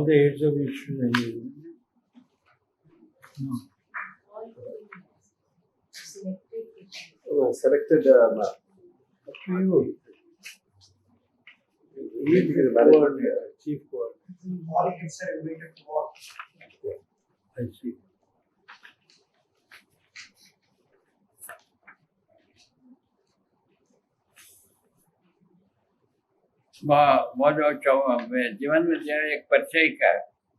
all the heads of institutions. No. Selected. You. He is the management. Chief court. All heads are invited to work. I see. वो जो जीवन विद्या एक परिचय का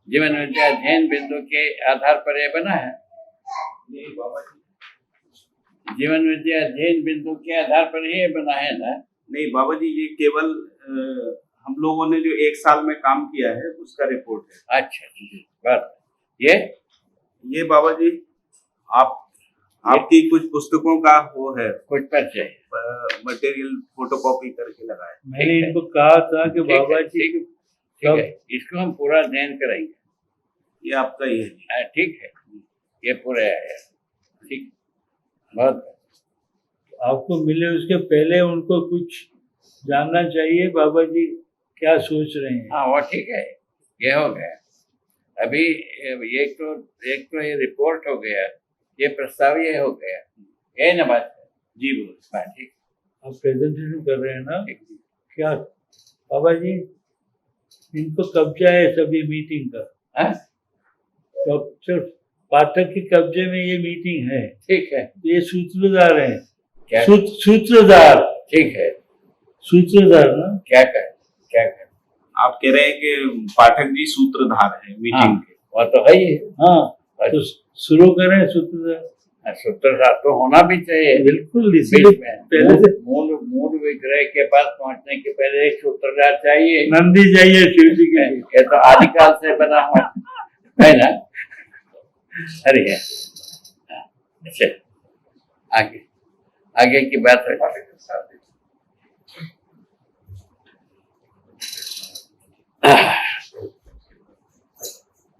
जीवन विद्या अध्ययन बिंदु के आधार पर ये बना है। जीवन विद्या अध्ययन बिंदु के आधार पर ये बना है ना? नहीं बाबा जी, ये केवल हम लोगों ने जो 1 साल में काम किया है उसका रिपोर्ट है। अच्छा बस ये बाबा जी आपकी कुछ पुस्तकों का वो है, कुछ परिचय मटेरियल फोटोकॉपी करके लगाया। मैंने इनको कहा था कि बाबा जी ठीक है, इसको हम पूरा अध्ययन कराएंगे। ये आपका ही है। ठीक है, ये पूरे है। ठीक, बहुत आपको मिले उसके पहले उनको कुछ जानना चाहिए बाबा जी क्या सोच रहे हैं। हाँ वो ठीक है, ये हो गया। अभी एक तो ये रिपोर्ट हो गया, ये प्रस्ताव ये हो गया, ये ना बात है। जी बोलो। ठीक, आप प्रेजेंटेशन कर रहे हैं ना? क्या बाबा जी इनको कब्जा है सभी मीटिंग का? हाँ तो पाठक के कब्जे में ये मीटिंग है। ठीक है, ये सूत्रधार हैं। क्या सूत्रधार। ठीक है, सूत्रधार ना? क्या कर आप कह रहे हैं कि पाठक जी सूत्रधार है मीटिंग के। वो तो है ही। हाँ तो शुरू करें सूत्रधार। सूत्रधार तो होना भी चाहिए। बिल्कुल, बीच इसीलिए में पहले से मूल विग्रह के पास पहुंचने के पहले एक सूत्रधार चाहिए। नंदी चाहिए शिव जी के लिए। ये तो आदिकाल से बना हुआ है ना? अरे है। अच्छा, आगे की बात है।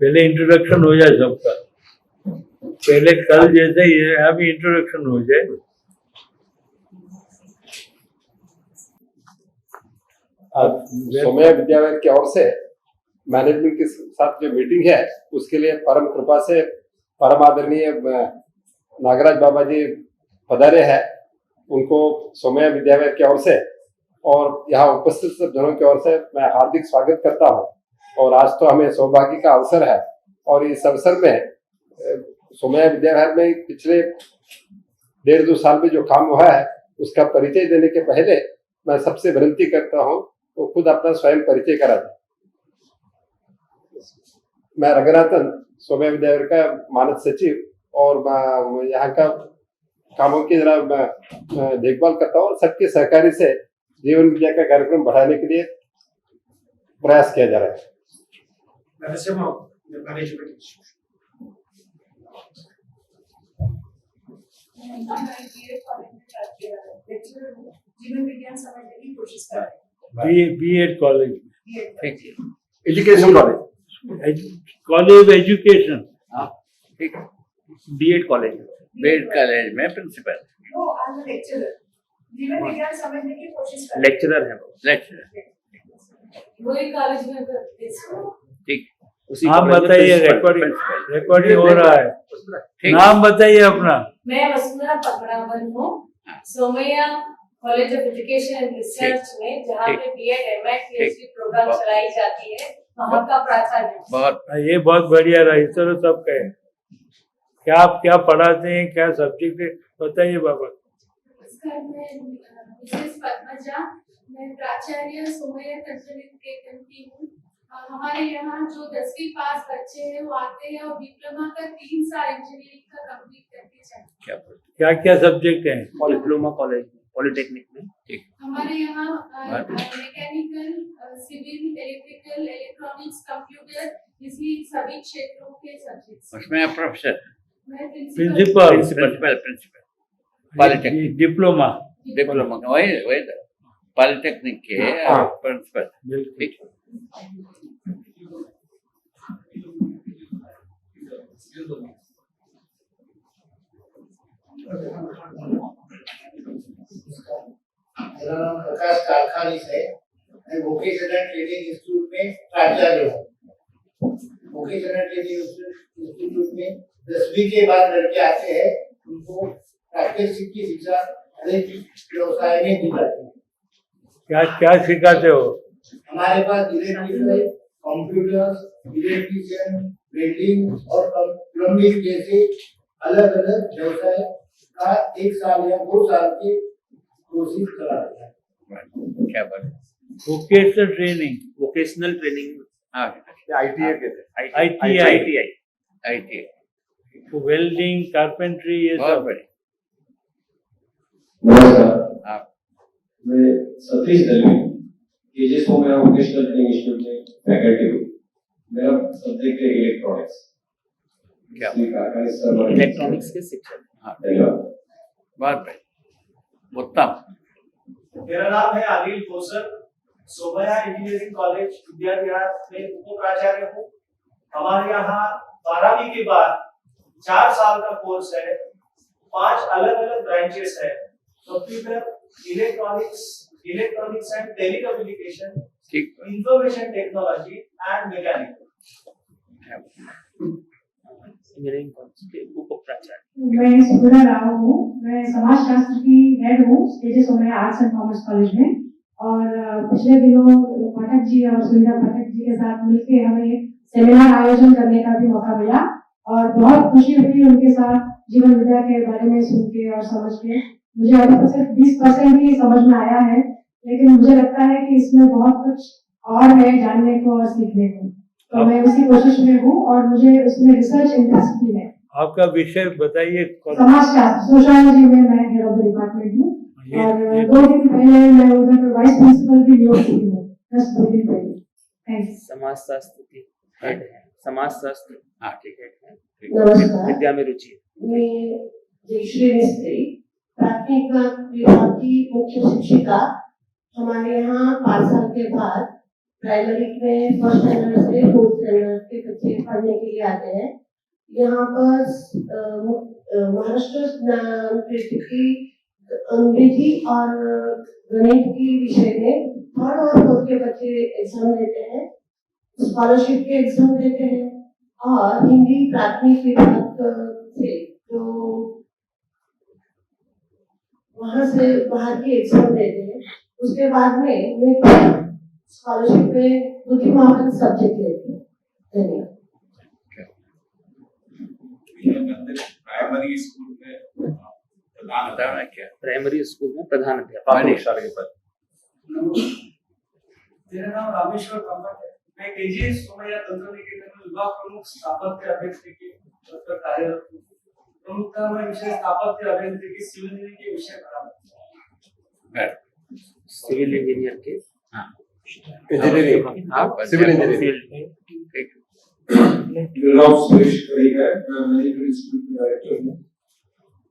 पहले इंट्रोडक्शन हो जाए सबका। पहले कल जैसे ही है अभी इंट्रोडक्शन हो जाए। सोमया विद्यालय की ओर से मैनेजमेंट के साथ जो मीटिंग है उसके लिए परम कृपा से परम आदरणीय नागराज बाबा जी पधारे हैं। उनको सोमया विद्यालय की ओर से और यहाँ उपस्थित सब जनों की ओर से मैं हार्दिक स्वागत करता हूँ। और आज तो हमें सौभाग्य का अवसर है और इस अवसर में सोमया विद्यालय में पिछले 1.5-2 साल में जो काम हुआ है उसका परिचय देने के पहले मैं सबसे विनती करता हूँ तो खुद अपना स्वयं परिचय करा दें। मैं रंगनाथन सोमया विद्यालय का मानद सचिव और यहाँ का कामों की जरा देखभाल करता हूँ और सबके सहकारी से जीवन विद्या का कार्यक्रम बढ़ाने के लिए प्रयास किया जा रहा है। B.Ed college, education college, college education. ठीक, B.Ed कॉलेज, B.Ed कॉलेज में प्रिंसिपल लेक्चरर है वो। लेक्चरर। वही कॉलेज में ठीक, नाम बताइए, रिकॉर्डिंग हो रहा है। नाम बताइए अपना। मैं वसुंधरा पकड़ावन हूँ। Somaiya college of education and research में जहाँ पे B.Ed M.Ed PhD प्रोग्राम चलाई जाती है वहाँ का प्राचार्य। बहुत ये बहुत बढ़िया रहा। इस तरह सब कहे क्या आप क्या पढ़ाते हैं, क्या सब्जेक्ट है, बताइए बाबा। मिसेस पद्मजा, मैं प्राचार्य सोमैया कल्चरल एजुकेशन की हूँ। हमारे यहाँ जो 10वीं पास बच्चे हैं वो आते हैं और डिप्लोमा का 3 साल इंजीनियरिंग का कंप्लीट करके जाते हैं। क्या क्या सब्जेक्ट हैं? डिप्लोमा कॉलेज पॉलिटेक्निक में। हमारे यहाँ mechanical, civil, electrical, electronics, computer, इसी सभी क्षेत्रों के सब्जेक्ट्स। उसमें प्रोफेसर, मैं प्रिंसिपल पॉलिटेक्निक, डिप्लोमा वही पॉलिटेक्निक के प्रिंसिपल। ठीक, मेरा नाम प्रकाश कारखानी है। मैं वोकेशनल ट्रेनिंग इंस्टीट्यूट में प्राचार्य हूँ। वोकेशनल ट्रेनिंग इंस्टीट्यूट में 10वीं के बाद लड़के आते हैं, उनको प्रात्यक्षिक की शिक्षा हर एक व्यवसाय में दी जाती है। क्या क्या सिखाते हो? हमारे पास इलेक्ट्रिकल, कंप्यूटर, इलेक्ट्रीशियन, वेल्डिंग और प्लम्बिंग जैसे अलग अलग व्यवसाय का 1 साल या 2 साल के कोर्सेज कराते हैं। क्या बोले? वोकेशनल ट्रेनिंग, वोकेशनल ट्रेनिंग हाँ ITA कहते हैं। ITI, IT वेल्डिंग, कारपेंट्री, ये बहुत सब। बढ़िया। नमस्कार, आप मैं Satish Dalvi, KJS Somaiya vocational training institute में फैकल्टी हूँ। मेरा सब्जेक्ट है इलेक्ट्रॉनिक्स। क्या? इलेक्ट्रॉनिक्स के शिक्षक। हाँ धन्यवाद। बहुत बढ़िया, उत्तम। मेरा नाम है अनिल खोसर, सोमैया इंजीनियरिंग कॉलेज विद्या विहार में उप प्राचार्य हूँ। हमारे यहाँ 12वीं के बाद 4 साल का कोर्स है, 5 अलग अलग ब्रांचेस है, कंप्यूटर, इलेक्ट्रॉनिक्स एंड टेलीकम्युनिकेशन, ठीक। Information technology and mechanical. Engineering college के उप प्राचार्य। मैं सुगुना राव हूँ। मैं समाजशास्त्र की हेड हूँ KJ Somaiya arts and commerce college में। और पिछले दिनों पाठक जी और सुनीता पाठक जी के साथ मिलकर हमें सेमिनार आयोजन करने का भी मौका मिला और बहुत खुशी हुई उनके साथ जीवन विद्या के बारे में सुन के और समझ के। मुझे अभी तो सिर्फ 20% ही समझ में आया है, लेकिन मुझे लगता है कि इसमें बहुत कुछ और है जानने को और सीखने को। तो मैं उसी कोशिश में हूँ और मुझे उसमें रिसर्च इंटरेस्ट भी है। आपका विषय बताइए। समाजशास्त्र, सोशियोलॉजी में मैं हेड ऑफ द डिपार्टमेंट हूँ और 2 दिन पहले मैं उधर वाइस प्रिंसिपल भी नियुक्त हुई हूँ, बस 2 दिन पहले। थैंक्स। समाजशास्त्र की हेड है, समाजशास्त्र हाँ ठीक है। नमस्कार, विद्या में रुचि है। मैं जयश्री मिस्त्री, प्राथमिक विभाग की मुख्य शिक्षिका। हमारे यहाँ 5 साल के बाद प्राइमरी में 1st स्टैंडर्ड से 4th स्टैंडर्ड के बच्चे पढ़ने के लिए आते हैं। यहाँ पर महाराष्ट्र की अंग्रेजी और गणित की विषय में 3rd और 4th के बच्चे एग्जाम देते हैं, स्कॉलरशिप के एग्जाम देते हैं और हिंदी प्राथमिक विभाग से जो वहां से बाहर की एग्जाम देते हैं। उसके बाद में मैं स्कॉलरशिप में बुद्धिमावन सब्जेक्ट लेती हूँ। धन्यवाद। प्राइमरी स्कूल में बताना क्या? प्राइमरी स्कूल में प्रधान अध्यापक। प्राथमिक शाला के पद। मेरा नाम रामेश्वर कामत है। मैं केजी सोमैया तंत्र निकेतन में विभाग प्रमुख स्थापत्य अभियांत्रिकी पद पर कार्यरत हूँ। प्रमुखता में विषय स्थापत्य अभियांत्रिकी सिविल इंजीनियरिंग के विषय पढ़ा। सिविल इंजीनियर के इंजीनियरिंग, आप सिविल इंजीनियरिंग। ठीक। मेरा नाम सुरेश करीगा है, मैं मैनेजमेंट इंस्टीट्यूट में डायरेक्टर हूँ।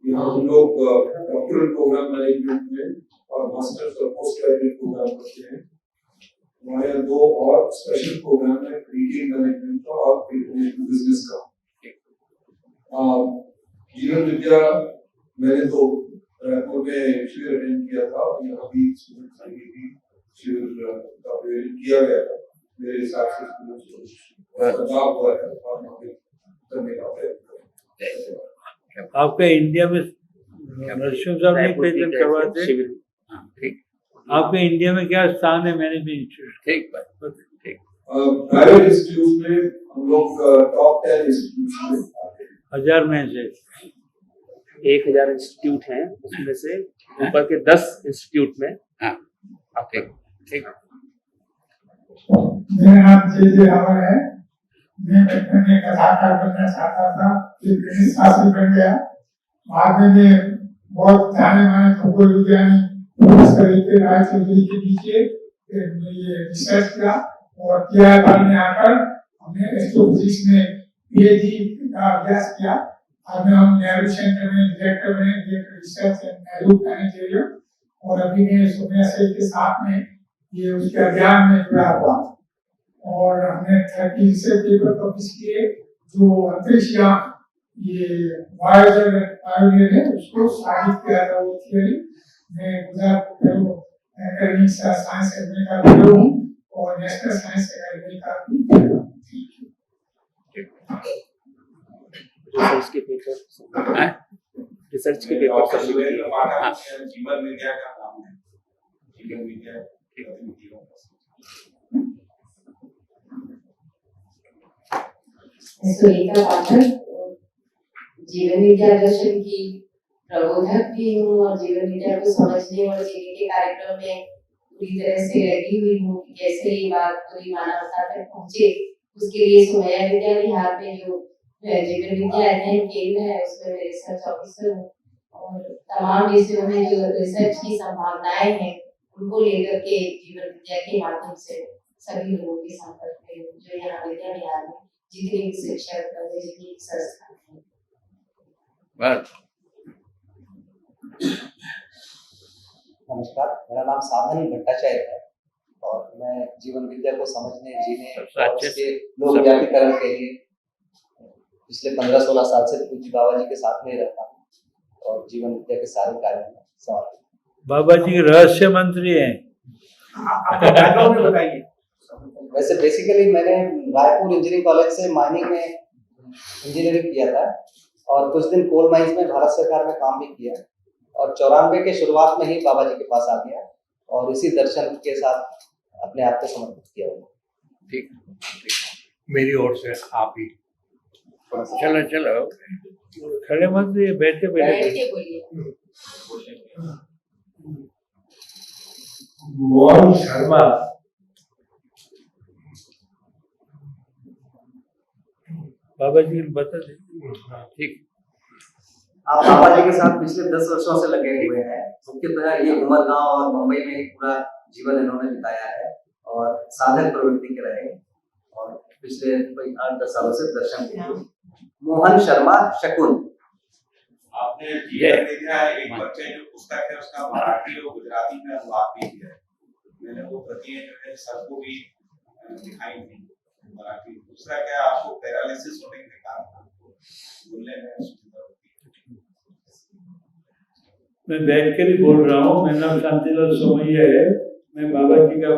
यहाँ हम लोग डॉक्टरल प्रोग्राम मैनेजमेंट में और मास्टर्स और पोस्ट ग्रेजुएट प्रोग्राम करते हैं। हमारे यहाँ 2 और स्पेशल प्रोग्राम है, रिटेल मैनेजमेंट का और इंटरनेशनल बिजनेस का। जीवन विद्या मैंने तो रायपुर में शिविर अटेंड किया था और यहाँ भी स्टूडेंट संगीत भी शिविर का आयोजन किया गया था। मेरे हिसाब से बदलाव हुआ है और करने का प्रयत्न। आपका इंडिया में नरसिंह साहब नहीं प्रेजेंट करवाते? ठीक। आपके इंडिया में क्या स्थान है मैनेजमेंट इंस्टीट्यूट? ठीक बात, ठीक। प्राइवेट इंस्टीट्यूट में हम लोग टॉप 10 इंस्टीट्यूट में आते हैं। 1000 में से 1000 इंस्टीट्यूट हैं, उसमें से ऊपर के 10 इंस्टीट्यूट में हाँ ठीक ठीक। मेरा नाम जे रावल है। मैं बचपन में कथाकार बनना चाहता था, फिर गणित शास्त्री बन गया। बाद में मैं बहुत जाने माने खगोल विज्ञानी प्रोफेसर राय चौधरी के नीचे ये रिसर्च किया और TIR में आकर हमने एस्ट्रोफिजिक्स में PhD का अभ्यास किया। अब हम नेहरू सेंटर में डायरेक्टर बने, director research and Nehru planetarium, और अभी मैं सोमैया सेल के साथ में ये उसके अभियान में जुड़ा हुआ और हमने 30 से पेपर पब्लिश किए। जो अंतरिक्ष यान ये वायेजर पायोनियर है उसको साबित किया था वो थियरी। मैं गुजरात एकेडमिक साइंस एकेडमी का फेलो हूँ और नेशनल साइंस एकेडमी का भी फेलो हूँ। रिसर्च के पेपर हाँ? रिसर्च के पेपर डॉक्टर सबमिट सुरेंद्र किए। पाठक जीवन विद्या का नाम है, जीवन विद्या गतिविधियों का। सुनीता पाठक, जीवन विद्या दर्शन की प्रबोधक भी हूँ और जीवन विद्या को समझने और जीने के कार्यक्रम में पूरी तरह से लगी हुई हूँ कि कैसे ये बात पूरी मानवता तक पहुँचे। उसके लिए सुमैया विद्या विहार में जो जीवन विद्या अध्ययन केंद्र है उसमें मैं रिसर्च ऑफिसर हूँ और तमाम विषयों में जो रिसर्च की संभावनाएं हैं उनको लेकर के जीवन विद्या के माध्यम से सभी लोगों के संपर्क में हूँ जो यहाँ विद्या विहार में जितने भी शिक्षक जितनी भी संस्थान है। बस नमस्कार, मेरा नाम साधन भट्टाचार्य है और मैं जीवन विद्या को समझने, जीने और उसके लोक व्यापीकरण के लिए पिछले 15-16 साल से पूज्य बाबा जी के साथ में रहता हूँ और जीवन विद्या के सारे कार्य में समर्पित। बाबा जी रहस्य मंत्री हैं। बताइए। वैसे बेसिकली मैंने रायपुर इंजीनियरिंग कॉलेज से माइनिंग में इंजीनियरिंग किया था और कुछ दिन कोल माइंस में भारत सरकार में काम भी किया और 94 के शुरुआत में ही बाबा जी के पास आ गया और इसी दर्शन के साथ अपने आप को समर्पित किया। ठीक, मेरी ओर से आप ही चलो चलो, खड़े मत रहिए, बैठे बैठे बोलिए। मोहन शर्मा, बाबा जी बता दीजिए। ठीक। आप बाबा जी के साथ पिछले 10 वर्षों से लगे हुए हैं। मुख्यतः ये उमरगांव और मुंबई में पूरा जीवन इन्होंने बिताया है और साधक प्रवृत्ति के रहे और पिछले 8-10 सालों से दर्शन के। मोहन शर्मा शकुन। आपने जीवन विद्या एक बच्चे जो पुस्तक है उसका मराठी और गुजराती में अनुवाद भी किया है। मैंने वो प्रतियां जो है सबको भी दिखाई थी मराठी। दूसरा क्या आपको पैरालिसिस होने के कारण बोलने में मैं बैठ कर ही बोल रहा हूँ। मेरा नाम शांतिलाल सोमैया है। मैं बाबा जी का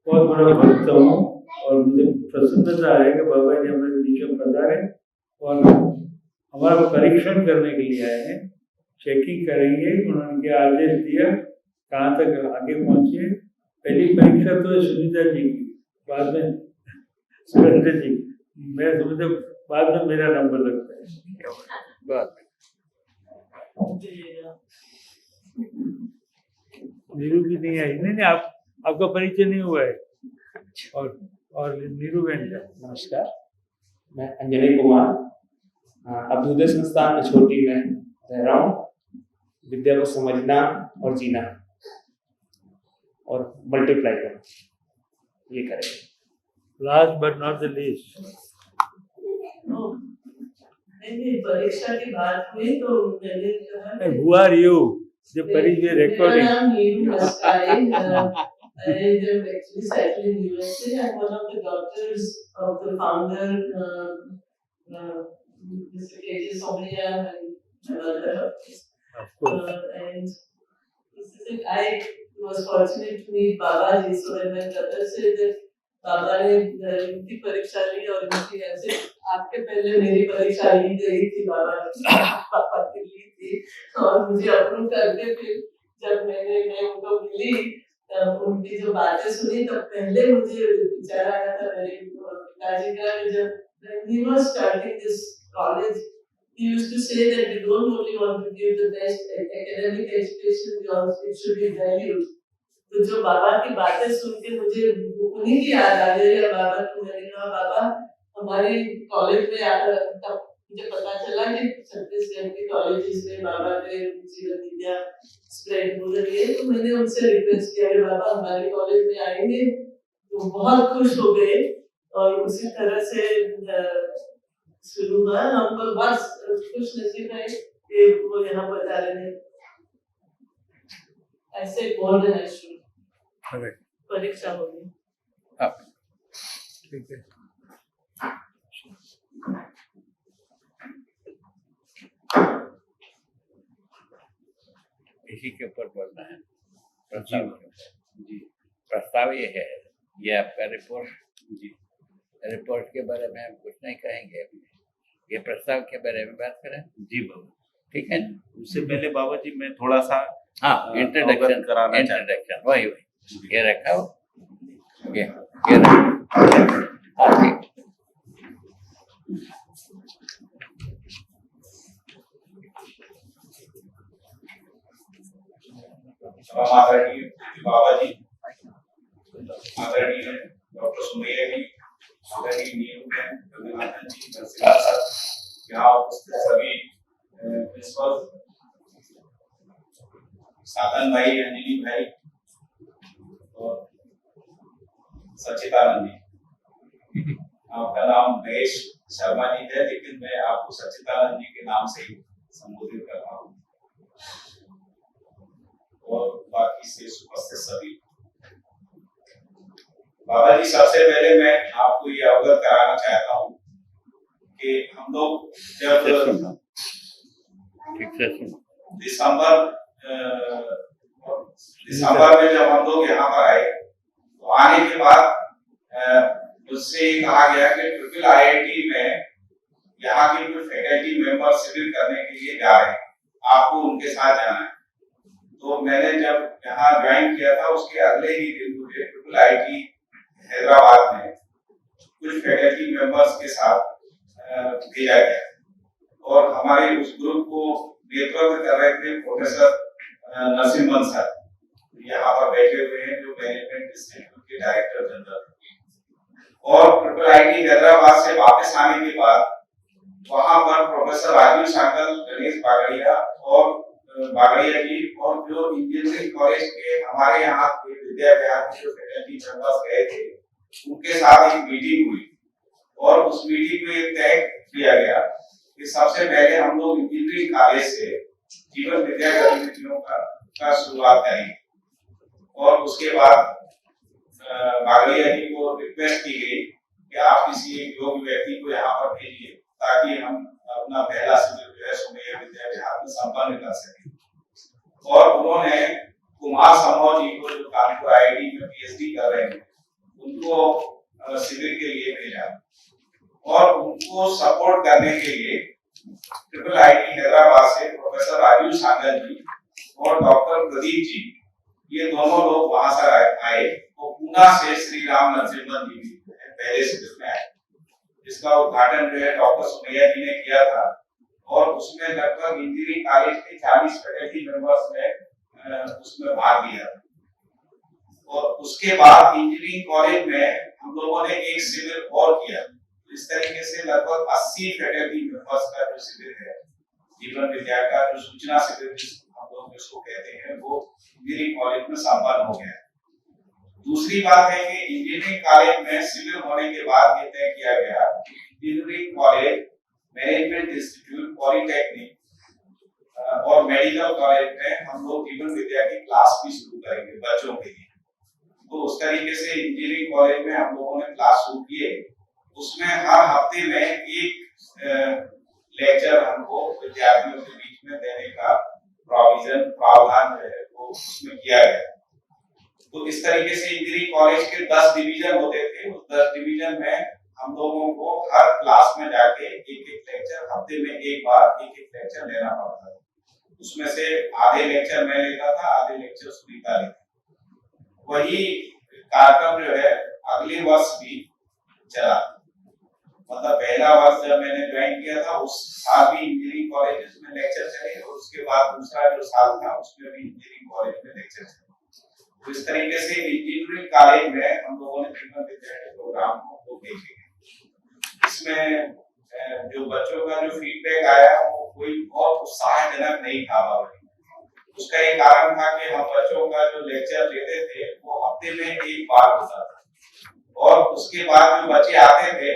बहुत बड़ा भक्त हूँ और मुझे प्रसन्नता है कि बाबा जी हमारे बीच में पधारे और हमारा परीक्षण करने के लिए आए हैं। चेकिंग करेंगे, उन्होंने क्या आदेश दिया, कहाँ तक आगे पहुँचे। पहली परीक्षा तो सुनीता जी की, बाद में सुरेंद्र जी। मैं समझता बाद में मेरा नंबर लगता है। नीरू भी नहीं आई। नहीं, आपका परिचय नहीं हुआ है। और नीरू बहन का। नमस्कार, मैं अंजलि कुमार अभ्युदय संस्थान में छोटी में रह रहा हूँ। विद्या को समझना और जीना और मल्टीप्लाई करना, ये करेंगे। Last but not the least, परीक्षा की बात हुई तो मैंने कहा Who are you? The Paris recording. मेरा नाम Neeru मस्काई। I am actually settled in USA. I'm one of the daughters of the founder, Mr. K.J. Somaiya, and mother. And this is it. I was fortunate to meet Babaji. So when my brother said that बाबा ने इनकी परीक्षा ली और इनकी ऐसे आपके पहले मेरी परीक्षा ली गई थी, पापा की ली थी और मुझे अप्रूव करके फिर जब मैं उनको मिली तब उनकी जो बातें सुनी तब पहले मुझे विचार आया था मेरे पिताजी का। जब when he was starting this college, he used to say that we don't only want to give the best academic education, we also it should be valued. तो जो बाबा की बातें सुन के मुझे उन्हीं की याद आ गई। बाबा को मैंने कहा बाबा हमारे कॉलेज में तब मुझे पता चला कि छत्तीसगढ़ के कॉलेजेस में बाबा के जीवन विद्या स्प्रेड हो रही है। तो मैंने उनसे रिक्वेस्ट किया कि बाबा हमारे कॉलेज में आएंगे, तो बहुत खुश हो गए और उसी तरह से शुरू हुआ। हमको बस खुश नसीब है कि वो यहाँ बता रहे हैं। ऐसे गोल्डन आइशू परीक्षा होगी। ठीक है। इसी के ऊपर बोलना है। प्रस्ताव ये है, ये आपका रिपोर्ट के बारे में हम कुछ नहीं कहेंगे। ये प्रस्ताव के बारे में बात करें। जी बाबा, ठीक है। उससे पहले बाबा जी मैं थोड़ा सा हाँ, अवगत कराना चाहता इंट्रोडक्शन वही ये रखा हो, ये रखा। हाँ, ठीक। आदरणीय बाबा जी, आदरणीय डॉक्टर सुमैया जी, आदरणीय नीरू बहन, रघुनाथन जी, नरसिम्हा सर, यहाँ उपस्थित सभी प्रिंसिपल, साधन भाई, अंजलि भाई और सचिदानंद जी। आपका नाम महेश शर्मा जी है, लेकिन मैं आपको सचिदानंद जी के नाम से ही संबोधित कर रहा हूँ। और बाकी से उपस्थित सभी बाबा जी, सबसे पहले मैं आपको ये अवगत कराना चाहता हूँ कि हम लोग जब दिसंबर में जब हम लोग यहाँ पर आए तो आने के बाद मुझसे कहा गया कि ट्रिपल IIT में यहाँ के जो फैकल्टी मेंबर शिविर करने के लिए जा रहे हैं, आपको उनके साथ जाना है। तो मैंने जब यहाँ ज्वाइन किया था उसके अगले ही दिन मुझे ट्रिपल IIT हैदराबाद में कुछ फैकल्टी मेंबर्स के साथ भेजा गया और हमारे उस ग्रुप को नेतृत्व कर रहे थे प्रोफेसर नरसिम्हन सर, यहाँ पर बैठे हुए हैं, जो मैनेजमेंट इंस्टीट्यूट के डायरेक्टर जनरल। और ट्रिपल IIT हैदराबाद से वापस आने के बाद वहां पर प्रोफेसर राजीव सांगल, गणेश बागड़िया जी और जो इंजीनियरिंग कॉलेज के हमारे यहाँ के विद्या विहार के जो फैकल्टी मेंबर्स गए थे, उनके साथ एक मीटिंग हुई और उस मीटिंग में तय किया गया कि सबसे पहले हम लोग इंजीनियरिंग कॉलेज से जीवन विद्या गतिविधियों का शुरुआत करेंगे। और उसके बाद बागड़िया जी को रिक्वेस्ट की गई कि आप किसी एक योग्य व्यक्ति को यहाँ पर भेजिए ताकि हम अपना पहला शिविर जो है सुमैया विद्या विहार में संपन्न कर सकें। और उन्होंने कुमार समोह जी को, जो कानपुर IIT में PhD कर रहे हैं, उनको शिविर के लिए भेजा और उनको सपोर्ट करने के लिए ट्रिपल IIT हैदराबाद से प्रोफेसर राजीव सांगल जी और डॉक्टर प्रदीप जी, ये दोनों लोग वहां से आए। तो पूना से श्री राम नरसिम्हन जी भी पहले शिविर में आए, जिसका उद्घाटन जो है डॉक्टर सुमैया जी ने किया था और उसमें लगभग इंजीनियरिंग कॉलेज के 40 फैकल्टी मेंबर्स ने उसमें भाग लिया। और उसके बाद इंजीनियरिंग कॉलेज में हम लोगों ने एक शिविर और किया। इस तरीके से लगभग 80 फैकल्टी मेंबर्स का जो शिविर है, जीवन विद्या का जो सूचना शिविर हम लोग इसको कहते हैं, वो इंजीनियरिंग कॉलेज में संपन्न हो गया। दूसरी बात है कि इंजीनियरिंग कॉलेज में शिविर होने के बाद ये तय किया गया कि engineering college, management institute, polytechnic और मेडिकल कॉलेज में हम लोग जीवन विद्या की क्लास भी शुरू करेंगे बच्चों के लिए। तो उस तरीके से इंजीनियरिंग कॉलेज में हम लोगों ने क्लास शुरू किए। उसमें हर हफ्ते में एक लेक्चर हमको विद्यार्थियों के बीच में देने का प्रावधान जो है वो उसमें किया गया। तो इस तरीके से इंजीनियरिंग कॉलेज के 10 डिवीजन होते थे। उस 10 डिवीजन में हम लोगों को हर क्लास में जाके एक लेक्चर, हफ्ते में एक बार एक लेक्चर लेना पड़ता था। उसमें से आधे लेक्चर मैं लेता था, आधे लेक्चर सुनीता लेती। वही कार्यक्रम जो है अगले वर्ष भी चला। मतलब पहला वर्ष जब मैंने ज्वाइन किया था उस साल भी इंजीनियरिंग कॉलेज में लेक्चर चले और उसके बाद दूसरा जो साल था उसमें भी इंजीनियरिंग कॉलेज में लेक्चर चले। तो इस तरीके से इंजीनियरिंग कॉलेज में हम लोगों ने जीवन विद्या के प्रोग्राम को देखे। इसमें जो बच्चों का जो फीडबैक आया वो कोई बहुत उत्साहजनक नहीं था। उसका एक कारण था कि हम बच्चों का जो लेक्चर लेते थे वो हफ्ते में एक बार होता था और उसके बाद जो बच्चे आते थे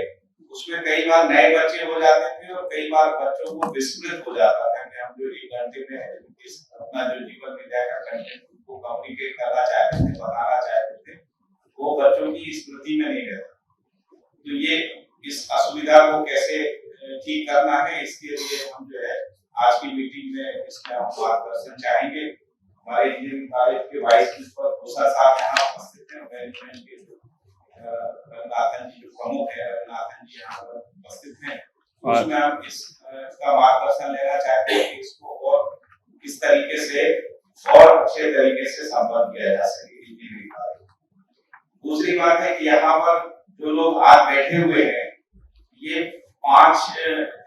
उसमें कई बार नए बच्चे हो जाते थे और कई बार बच्चों को विस्मृत हो जाता था कि हम जो 1 घंटे में अपना जो जीवन विद्या का कंटेंट को कम्युनिकेट करना चाहते थे, बताना चाहते थे, वो बच्चों की स्मृति में नहीं रहता। तो ये इस असुविधा को कैसे ठीक करना है, इसके लिए हम जो है आज की मीटिंग में इसमें हम मार्गदर्शन चाहेंगे। हमारे इंजीनियरिंग कॉलेज के वाइस प्रिंसिपल भूषा साहब यहाँ उपस्थित हैं, मैनेजमेंट के रघुनाथन जी जो प्रमुख है, रघुनाथन जी यहाँ पर उपस्थित हैं। उसमें हम किया जा सके इंजीनियरिंग कॉलेज। दूसरी बात है कि यहाँ पर जो लोग आज बैठे हुए हैं ये 5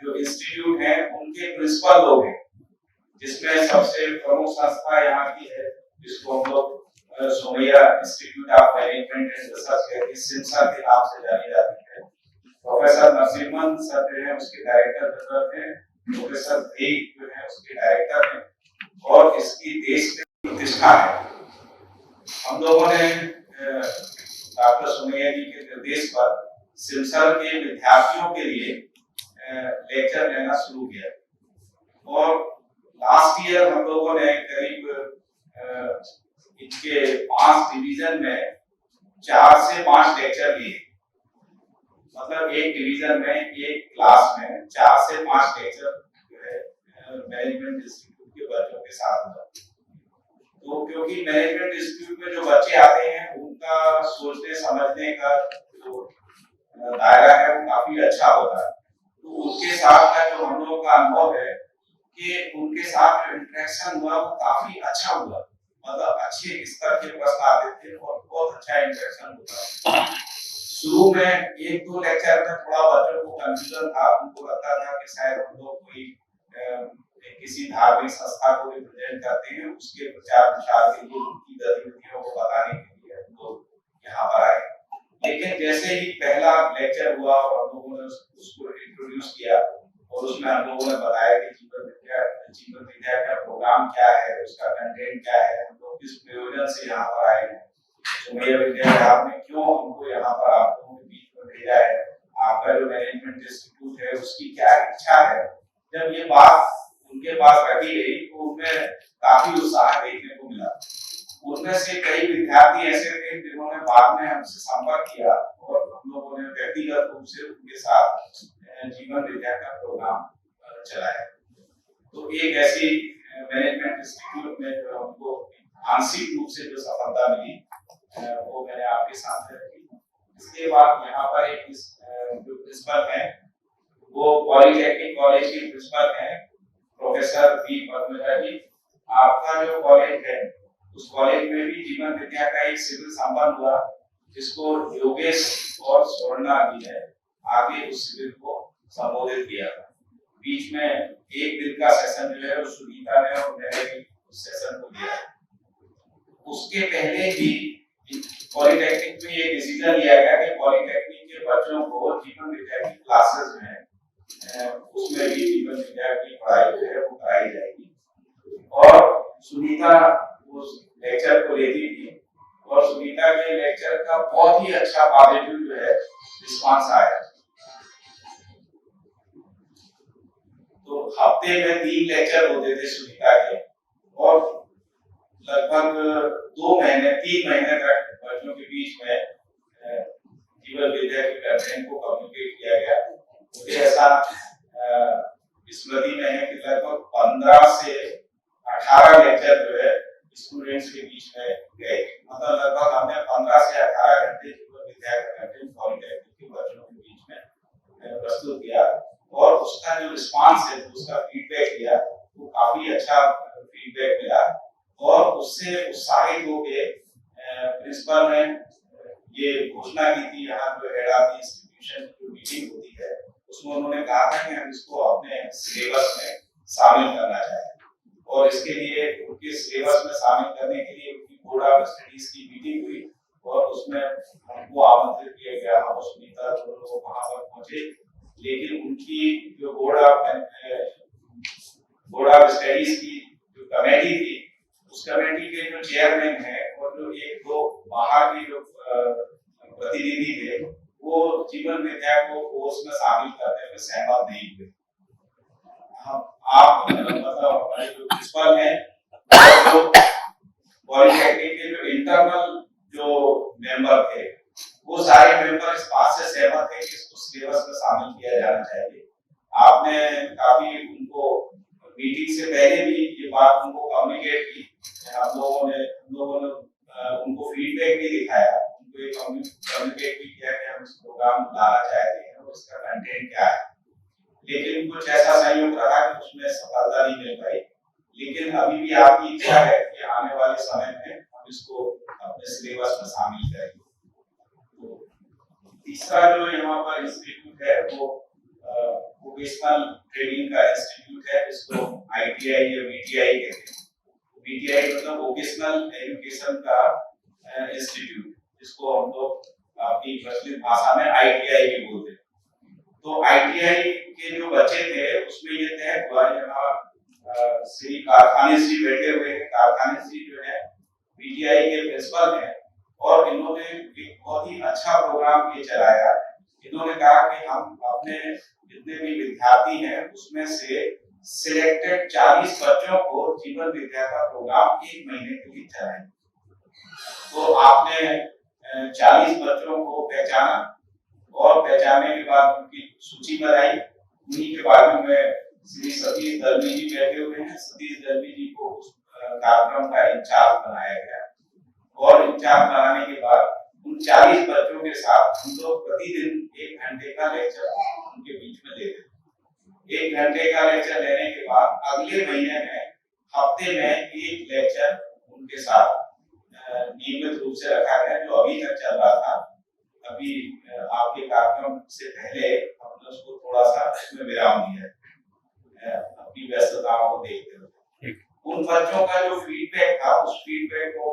जो इंस्टीट्यूट हैं उनके प्रिंसिपल लोग हैं, जिसमें सबसे प्रमुख संस्था यहाँ की है जिसको हम लोग Somaiya institute of management and research कहते हैं, सिमसा के नाम से जानी जाती है। प्रोफेसर नरसिम्हन सर जो है उसके डायरेक्टर जनरल हैं, प्रोफेसर देव जो है उसके डायरेक्टर हैं और इसकी देश में प्रतिष्ठा है। हम लोगों ने डॉक्टर सोमैया जी के निर्देश पर सिमसर के विद्यार्थियों के लिए लेक्चर लेना शुरू किया और लास्ट ईयर हम लोगों ने करीब इनके 5 डिवीजन में 4 से 5 लेक्चर लिए, मतलब एक डिवीजन में एक क्लास में 4 से 5 लेक्चर जो है मैनेजमेंट इंस्टीट्यूट के बच्चों के साथ हुआ। तो क्योंकि मैनेजमेंट इंस्टीट्यूट में जो बच्चे आते हैं उनका सोचने समझने का जो दायरा है वो काफी अच्छा होता है, तो उनके साथ का जो हम लोगों का अनुभव है कि उनके साथ जो इंटरेक्शन हुआ वो काफी अच्छा हुआ, मतलब अच्छे स्तर के प्रश्न आते थे और बहुत अच्छा इंटरेक्शन होता है। शुरू में 1-2 लेक्चर में थोड़ा बच्चों को कंफ्यूजन था, उनको लगता था कि शायद हम लोग कोई किसी धार्मिक संस्था को रिप्रेजेंट करते हैं, उसके प्रचार प्रसार के लिए उनकी गतिविधियों को बताने के लिए हम लोग यहाँ पर आए। लेकिन जैसे ही पहला लेक्चर हुआ और हम लोगों ने उसको इंट्रोड्यूस किया और उसमें हम लोगों ने बताया कि जीवन विद्या का प्रोग्राम क्या है, उसका कंटेंट क्या है, हम लोग किस प्रयोजन से यहाँ पर आए हैं, सोमैया विद्यालय ने क्यों हमको यहाँ पर आप लोगों के बीच में भेजा है, आपका जो मैनेजमेंट इंस्टीट्यूट है उसकी क्या इच्छा है। जब ये बात उनके पास रखी गई तो उनमें काफी उत्साह देखने को मिला। उनमें से कई विद्यार्थी ऐसे थे जिन्होंने बाद में हमसे संपर्क किया और हम लोगों ने व्यक्तिगत रूप से उनके साथ जीवन विद्या का प्रोग्राम चलाया। तो एक ऐसी मैनेजमेंट इंस्टीट्यूट में जो हमको आंशिक रूप से जो सफलता मिली वो मैंने आपके सामने रखी। इसके बाद यहाँ पर एक जो प्रिंसिपल है वो पॉलिटेक्निक कॉलेज के प्रिंसिपल हैं प्रोफेसर वी पद्मजा जी। आपका जो कॉलेज है उस कॉलेज में भी जीवन विद्या का एक शिविर संपन्न हुआ जिसको योगेश और स्वर्णा जी ने आगे उस शिविर को संबोधित किया था। बीच में एक दिन का सेशन जो है वो सुनीता ने और मैंने भी उस सेशन को दिया। उसके पहले भी पॉलिटेक्निक में ये डिसीजन लिया गया कि पॉलिटेक्निक के बच्चों को जीवन विद्या की क्लासेस में उसमें भी जीवन विद्या की पढ़ाई जो है वो कराई जाएगी। और सुनीता उस लेक्चर को लेती थी और सुनीता के लेक्चर का बहुत ही अच्छा पॉजिटिव जो है रिस्पांस आया। तो हफ्ते में 3 लेक्चर होते थे सुनीता के और लगभग 3 महीने तक बच्चों के बीच में जीवन विद्या के कंटेंट को कम्युनिकेट किया गया। मुझे ऐसा स्मृति में है कि लगभग 15 से 18 लेक्चर जो है स्टूडेंट्स के बीच में गए, मतलब लगभग हमने 15 से 18 घंटे जीवन विद्या का कंटेंट पॉलिटेक्निक के बच्चों के बीच में प्रस्तुत किया और उसका जो रिस्पांस है उसका फीडबैक दिया वो काफी अच्छा फीडबैक मिला और उससे उत्साहित होके प्रिंसिपल ने ये घोषणा की थी। यहाँ जो हेड ऑफ द इंस्टीट्यूशन की मीटिंग होती है उसमें उन्होंने कहा था कि हम इसको अपने सिलेबस में शामिल करना चाहें और इसके लिए उनके सिलेबस में शामिल करने के लिए उनकी बोर्ड ऑफ स्टडीज की मीटिंग हुई और उसमें हमको आमंत्रित किया गया। हम सुनीता दोनों वहां पर पहुंचे, लेकिन उनकी जो बोर्ड ऑफ स्टडीज की जो कमेटी थी उस कमेटी के जो चेयरमैन है और जो 1-2 बाहर के जो प्रतिनिधि थे वो जीवन विद्या को कोर्स में शामिल करने में सहमत नहीं हुए। आप मतलब हमारे जो प्रिंसिपल हैं जो पॉलिटेक्निक के जो इंटरनल जो मेंबर थे वो सारे मेंबर इस बात से सहमत थे कि इसको सिलेबस में शामिल किया जाना चाहिए। आपने काफी उनको मीटिंग से पहले भी ये बात उनको कम्युनिकेट की। हम लोगों ने उनको फीडबैक भी दिखाया, उनको ये कम्युनिकेट भी किया कि हम इस प्रोग्राम लाना चाहते हैं और इसका कंटेंट क्या है। लेकिन कुछ ऐसा संयोग रहा कि उसमें सफलता नहीं मिल पाई। लेकिन अभी भी आपकी इच्छा है कि आने वाले समय में हम इसको सिलेबस में शामिल करेंगे। तो तीसरा जो यहाँ पर इंस्टीट्यूट है वो वोकेशनल ट्रेनिंग का इंस्टीट्यूट है, जिसको ITI या VTI कहते हैं। VTI मतलब वोकेशनल एजुकेशन का इंस्टीट्यूट, जिसको हम लोग अपनी प्रचलित भाषा में ITI भी बोलते हैं। तो ITI के जो बच्चे थे उसमें ये तय हुआ, यहाँ श्री कारखाने श्री बैठे हुए हैं। कारखाने श्री जो है VTI के प्रिंसिपल हैं, और इन्होंने एक बहुत ही अच्छा प्रोग्राम ये चलाया। इन्होंने कहा कि हम अपने जितने भी विद्यार्थी हैं उसमें से सिलेक्टेड 40 बच्चों को जीवन विद्या का प्रोग्राम 1 महीने के लिए चलाएंगे। तो आपने 40 बच्चों को पहचाना, और पहचानने के बाद उनकी सूची बनाई। उन्हीं के बारे में श्री सतीश दलवी जी बैठे हुए हैं। सतीश दलवी जी को उस कार्यक्रम का इंचार्ज बनाया गया, और इंचार्ज बनाने के बाद उन 40 बच्चों के साथ हम लोग प्रतिदिन 1 घंटे का लेक्चर उनके बीच में लेते हैं। 1 घंटे का लेक्चर लेने के बाद अगले महीने में हफ्ते में 1 लेक्चर उनके साथ नियमित रूप से रखा गया, जो अभी तक चल रहा था। अभी आपके कार्यक्रम से पहले हमने उसको थोड़ा सा इसमें विराम दिया है, अपनी व्यस्तताओं को देखते हुए। उन बच्चों का जो फीडबैक था, उस फीडबैक को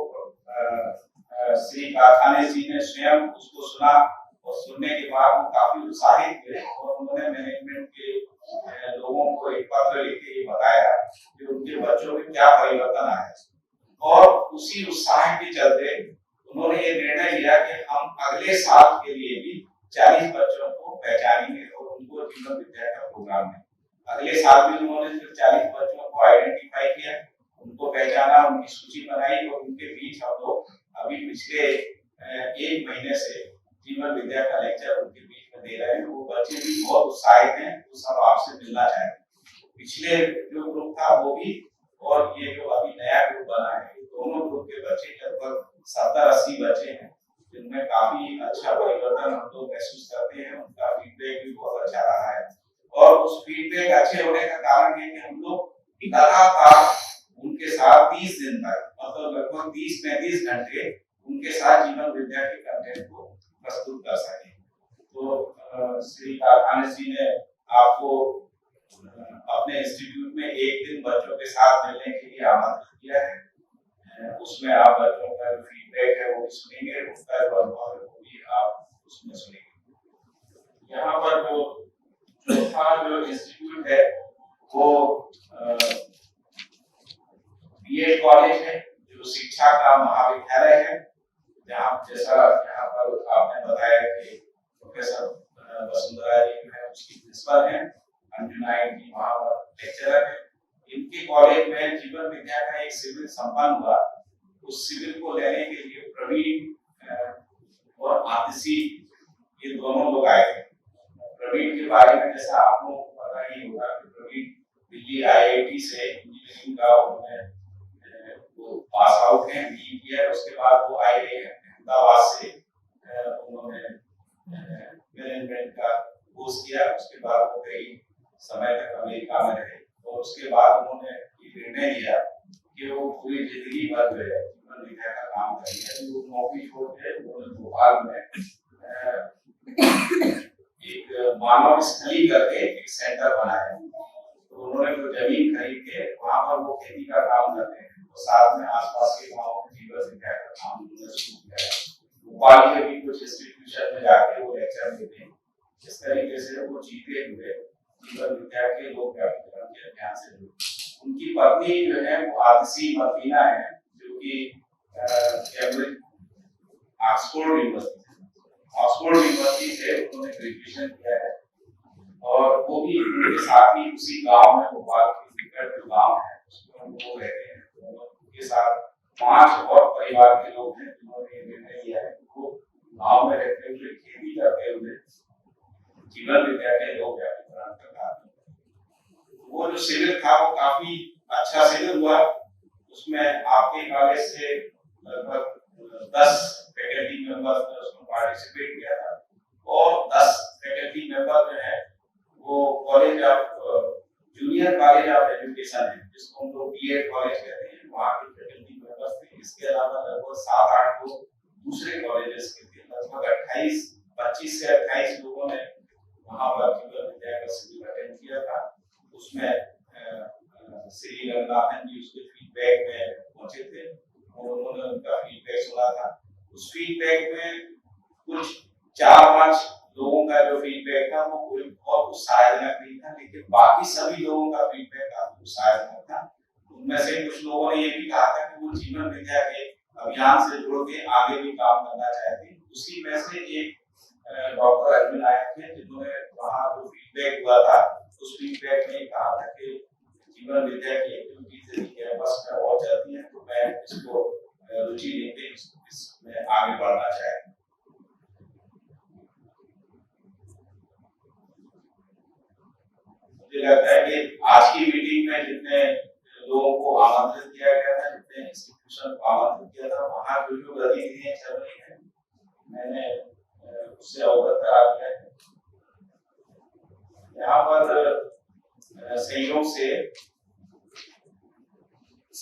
श्री कारखाने जी ने स्वयं उसको सुना, और सुनने के बाद वो काफी उत्साहित हुए, और उन्होंने मैनेजमेंट के लोगों को एक पत्र लिख के बताया कि उनके बच्चों में क्या परिवर्तन आया। और उसी उत्साह के चलते उन्होंने ये निर्णय लिया कि हम अगले साल के लिए भी 40 बच्चों को पहचानेंगे और उनको जीवन विद्या का प्रोग्राम है। अगले साल भी उन्होंने फिर 40 बच्चों को आइडेंटिफाई किया, उनको पहचाना, उनकी सूची बनाई, और उनके बीच हम लोग अभी पिछले 1 महीने से जीवन विद्या का लेक्चर उनके बीच में दे रहे हैं। वो बच्चे भी बहुत उत्साहित हैं, वो सब आपसे मिलना चाहेंगे। पिछले जो ग्रुप था वो भी, और ये जो अभी नया ग्रुप बना है, दोनों ग्रुप के बच्चे लगभग 70-80 बच्चे हैं, जिनमें काफी अच्छा परिवर्तन हम लोग महसूस करते हैं। उनका फीडबैक भी बहुत अच्छा रहा है, और उस फीडबैक अच्छे होने का कारण है कि हम लोग लगातार उनके साथ 30 दिन तक, मतलब लगभग 30-35 घंटे उनके साथ जीवन विद्या के कंटेंट को प्रस्तुत कर सके। तो श्री कारखाने जी ने आपको अपने इंस्टीट्यूट में 1 दिन बच्चों के साथ मिलने के लिए आमंत्रित किया है। उसमें आप बच्चों का जो फीडबैक है वो भी सुनेंगे, उनका जो अनुभव है वो भी आप उसमें सुनेंगे। यहाँ पर जो चौथा जो इंस्टीट्यूट है वो BEd कॉलेज है, जो शिक्षा का महाविद्यालय है, जहाँ जैसा यहाँ पर आपने बताया कि प्रोफेसर वसुंधरा जी जो है उसकी प्रिंसिपल है, अंजुना जी वहाँ पर लेक्चरर है। इनके कॉलेज में जीवन विद्या का एक शिविर संपन्न हुआ। उस शिविर को लेने के लिए प्रवीण और आतिशी ये दोनों लोग आए थे। प्रवीण के बारे में जैसा आपको पता ही होगा कि प्रवीण दिल्ली IIT से इंजीनियरिंग का उन्होंने वो पास आउट हैं, BE किया। उसके बाद वो आए हैं अहमदाबाद से, उन्होंने मैनेजमेंट का कोर्स किया। उसके बाद वो कई समय तक अमेरिका में रहे, और उसके बाद उन्होंने ये निर्णय लिया कि वो पूरी जिंदगी भर जो है जीवन विद्या का काम करेंगे। वो नौकरी छोड़ के उन्होंने भोपाल में एक मानव स्थली करके एक सेंटर बनाया। तो उन्होंने वो जमीन खरीद के वहाँ पर वो खेती का काम करते हैं, और साथ में आसपास के गाँव में जीवन विद्या का काम उन्होंने शुरू किया है। भोपाल के भी कुछ इंस्टीट्यूशन में जाके वो लेक्चर देते हैं। इस तरीके से वो जीते हुए जीवन विद्या के लोग व्यापीकरण के अभियान से जुड़े। उनकी पत्नी जो है वो आतिशी मदीना है, जो कि कैम्ब्रिज ऑक्सफोर्ड यूनिवर्सिटी से उन्होंने ग्रेजुएशन किया है, और वो भी उनके साथ ही उसी गांव में, भोपाल के निकट जो गांव है उसमें वो रहते हैं। उनके साथ 5 और परिवार के लोग हैं जिन्होंने निर्णय लिया है वो गांव में रहते हुए खेती करते हुए जीवन विद्या के लोग व्यापीकरण का कार्य। वो जो शिविर था वो काफी अच्छा शिविर हुआ। उसमें आपके कॉलेज से लगभग 10 फैकल्टी मेंबर्स ने उसमें पार्टिसिपेट किया था, और 10 फैकल्टी मेंबर जो है वो college of junior college of education है, जिसको हम लोग BEd कॉलेज कहते हैं, वहाँ के फैकल्टी मेंबर्स थे। इसके अलावा लगभग 7-8 60 लोग दूसरे कॉलेजेस के थे। लगभग 25 से 28 लोगों ने वहां पर जीवन विद्या का शिविर अटेंड किया था। उसमें श्री रंगनाथन जी उसके फीडबैक में पहुंचे थे और उन्होंने उनका फीडबैक सुना था। उस फीडबैक में कुछ 4-5 लोगों का जो फीडबैक था वो कोई बहुत उत्साहजनक नहीं था, लेकिन बाकी सभी लोगों का फीडबैक काफी उत्साहजनक था। उनमें से कुछ लोगों ने ये भी कहा था कि वो जीवन विद्या के अभियान से जुड़ के आगे भी काम करना चाहते हैं। उसी में से एक डॉक्टर अरविंद नायक थे, जिन्होंने वहाँ जो फीडबैक हुआ था उस फीडबैक में कहा था कि जीवन विद्या की एक्टिविटीज यदि कैंपस में और चलती है तो मैं इसको रुचि लेके इसमें आगे बढ़ना चाहता हूँ। मुझे लगता है कि आज की मीटिंग में जितने लोगों को आमंत्रित किया गया था, जितने इंस्टीट्यूशन को आमंत्रित किया था, वहाँ जो गतिविधियां चल रही है मैंने उससे अवगत करा दिया है। यहाँ पर संयोग से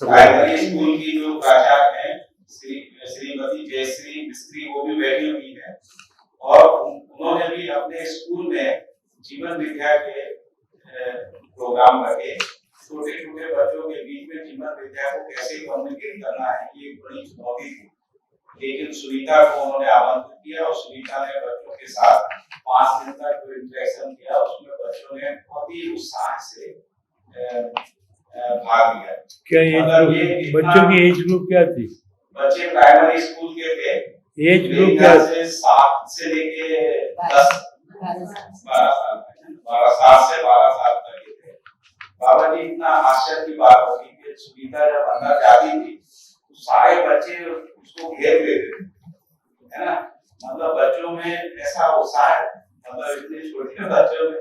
प्राइमरी स्कूल की जो प्राचार्य हैं श्रीमती जयश्री मिस्त्री, वो भी बैठी हुई है और उन्होंने भी अपने स्कूल में जीवन विद्या के प्रोग्राम रखे। छोटे छोटे बच्चों के बीच में जीवन विद्या को कैसे कम्युनिकेट करना है ये एक बड़ी चुनौती थी, लेकिन सुनीता को उन्होंने आमंत्रित किया और सुनीता ने बच्चों के साथ 5 दिन तक जो इंटरेक्शन किया उसमें बच्चों ने बहुत ही उत्साह से भाग लिया। क्या ये बच्चों की एज ग्रुप क्या थी? बच्चे प्राइमरी स्कूल के थे। एज ग्रुप क्या से 7 से लेके 12 से 12 साल तक के थे। बाबा जी इतना आश्चर्य की बात होगी कि सुनीता जब अंदर जाती थी तो सारे बच्चे उसको घेर लेते थे, है ना। मतलब बच्चों में ऐसा उत्साह, मतलब इतने छोटे बच्चों में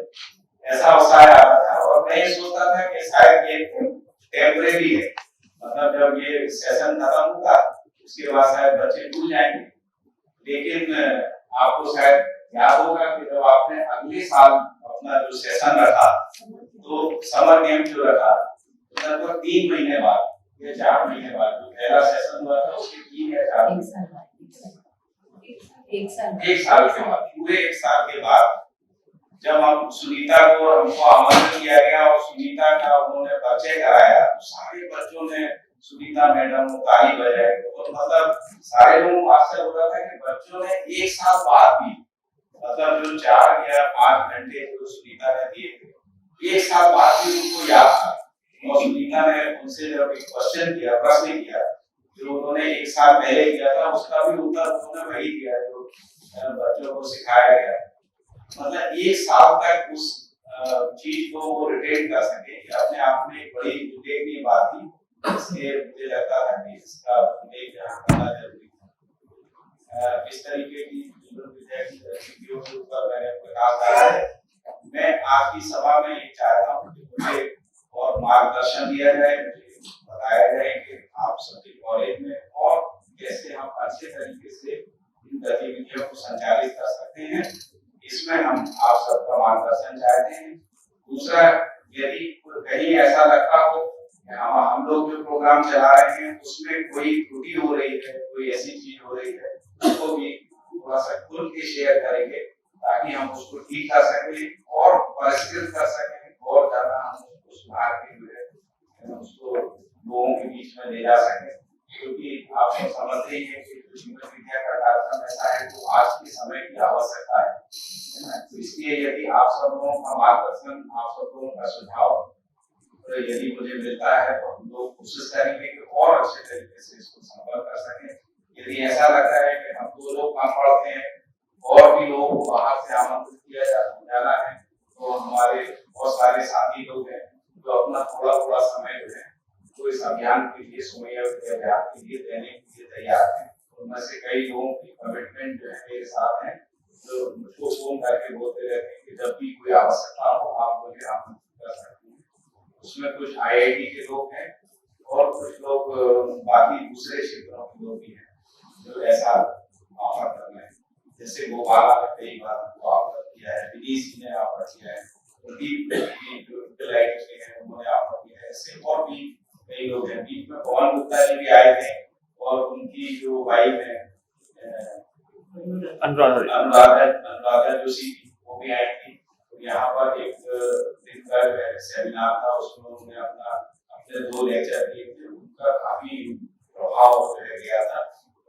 ऐसा उत्साह आ रहा था और मैं ये सोचता था कि शायद ये टेम्परेरी है, मतलब जब ये सेशन खत्म होगा उसके बाद शायद बच्चे भूल जाएंगे। लेकिन आपको शायद याद होगा कि जब आपने अगले साल अपना जो सेशन रखा तो समर कैंप जो रखा लगभग 3 महीने बाद या 4 महीने बाद जो पहला सेशन हुआ था उसके 3 या 4 एक साल के बाद, पूरे 1 साल के बाद जब हम सुनीता को हमको आमंत्रित किया गया और सुनीता का उन्होंने परिचय कराया तो सारे बच्चों ने सुनीता मैडम को ताली बजाई और मतलब सारे लोगों को आश्चर्य हो रहा था कि बच्चों ने 1 साल बाद भी मतलब जो 4 या 5 घंटे जो सुनीता ने दिए थे 1 साल बाद भी उनको याद था और सुनीता ने उनसे जब एक प्रश्न किया जो उन्होंने 1 साल पहले किया था उसका भी उत्तर उन्होंने वही दिया जो बच्चों को सिखाया गया। मतलब 1 साल तक उस चीज को वो रिटेन कर सके अपने आप में एक बड़ी उल्लेखनीय बात थी। इसलिए मुझे लगता था कि इसका उल्लेख यहाँ करना जरूरी था। इस तरीके की जीवन विद्या की गतिविधियों के ऊपर मैंने प्रकाश डाला है। मैं आज की सभा में ये चाहता हूँ कि मुझे और मार्गदर्शन दिया जाए, मुझे बताया जाए कि आप सबके कॉलेज में और कैसे हम अच्छे तरीके से इन गतिविधियों को संचालित कर सकते हैं, इसमें हम आप सबका मार्गदर्शन चाहते हैं। दूसरा, यदि कहीं ऐसा लगता हो कि हम लोग जो प्रोग्राम चला रहे हैं उसमें कोई त्रुटि हो रही है, कोई ऐसी चीज हो रही है, उसको भी थोड़ा सा खुल के शेयर करेंगे ताकि हम उसको ठीक कर सकें और परिष्कृत कर सकें और ज्यादा हम उसको सुधार के लिए उसको लोगों के बीच में ले जा सकें। क्योंकि आप समझते ही हैं कि जीवन विद्या का कार्यक्रम ऐसा है तो आज के समय की आवश्यकता है ना। तो इसलिए यदि आप सब लोगों का मार्गदर्शन, आप सब लोगों का सुझाव तो यदि मुझे मिलता है तो हम लोग कोशिश करेंगे कि और अच्छे तरीके से इसको संपर्क कर सकें। यदि ऐसा लगता है कि हम 2 लोग कम पढ़ते हैं और भी लोगों को बाहर से आमंत्रित किया जाना है तो हमारे बहुत सारे साथी लोग हैं जो अपना थोड़ा समय जो है तो इस अभियान के लिए सोमैया अभियान के लिए देने के लिए तैयार हैं। उनमें से कई लोगों की कमिटमेंट जो है मेरे साथ है जो मुझको फोन करके बोलते रहते हैं कि जब भी कोई आवश्यकता हो आप मुझे आमंत्रित कर सकते हैं। उसमें कुछ IIT के लोग हैं और कुछ लोग बाकी दूसरे क्षेत्रों के लोग भी हैं जो ऐसा ऑफर कर रहे हैं। जैसे गोपाला ने कई बार ऑफर किया है, विनीत ने ऑफर किया है, प्रदीप जो उन्होंने ऑफर किया है, ऐसे और भी कई लोग हैं। बीच में पवन गुप्ता जी भी आए थे और उनकी जो वाइफ है अनुराधा जोशी, वो भी आई थी। तो यहाँ पर एक दिन का सेमिनार था, उसमें उन्होंने अपने 2 लेक्चर दिए थे, उनका काफी प्रभाव गया था।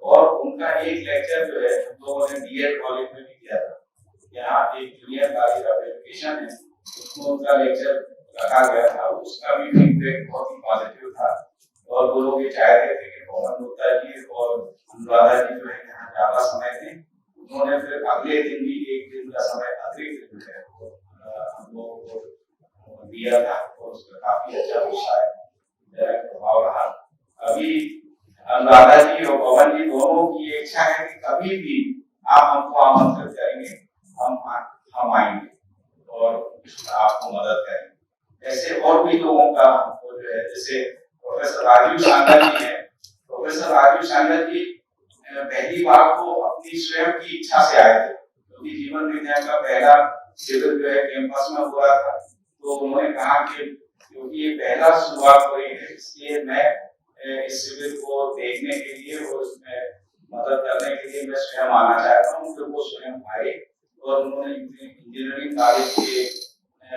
और उनका एक लेक्चर जो है हम लोगों ने बीएड कॉलेज में भी किया था। यहाँ एक जूनियर कॉलेज ऑफ एजुकेशन है, उसमें उनका लेक्चर रखा गया था, उसका भी फीडबैक बहुत ही पॉजिटिव था। और वो लोग ये चाहते थे कि पवन गुप्ता जी और अनुराधा जी जो है यहाँ ज्यादा समय दें। उन्होंने फिर अगले दिन भी 1 दिन का समय अतिरिक्त जो है हम लोगों को दिया था, और उसका काफी अच्छा उत्साह प्रभाव रहा। अभी अनुराधा जी और पवन जी दोनों की इच्छा है कि कभी भी आप हमको आमंत्रित करेंगे, हम आएंगे और आपको मदद करेंगे। ऐसे और भी लोगों का हमको जो है, जैसे प्रोफेसर राजीव सांगल जी हैं। प्रोफेसर राजीव सांगल जी पहली बार तो अपनी स्वयं की इच्छा से आए थे, क्योंकि जीवन विज्ञान का पहला शिविर जो है कैंपस में हो रहा था। तो उन्होंने कहा कि क्योंकि ये पहला शुरुआत हो रही है, इसलिए मैं इस शिविर को देखने के लिए और उसमें मदद करने के लिए मैं स्वयं आना चाहता हूँ। फिर वो स्वयं आए और उन्होंने इंजीनियरिंग कॉलेज के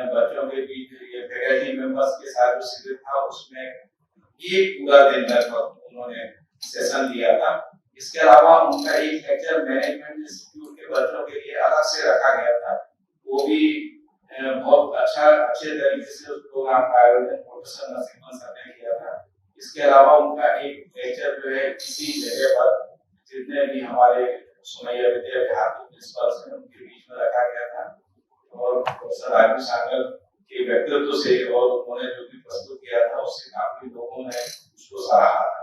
बच्चों के बीच ये फैकल्टी मेंबर्स के साथ जो शिविर था, उसमें एक पूरा दिन लगभग उन्होंने सेशन दिया था। इसके अलावा उनका एक लेक्चर मैनेजमेंट इंस्टीट्यूट के बच्चों के लिए अलग से रखा गया था, वो भी बहुत अच्छे तरीके से उस प्रोग्राम का आयोजन प्रोफेसर नरसिम्हा सर ने किया था। इसके अलावा उनका एक लेक्चर जो है इसी जगह पर जितने भी हमारे सोमैया विद्या विहार के प्रिंसिपल हैं उनके बीच में रखा गया था, और प्रोफेसर राजीव सांगल के व्यक्तित्व से और उन्होंने जो भी प्रस्तुत किया था उससे काफी लोगों ने उसको सराहा था।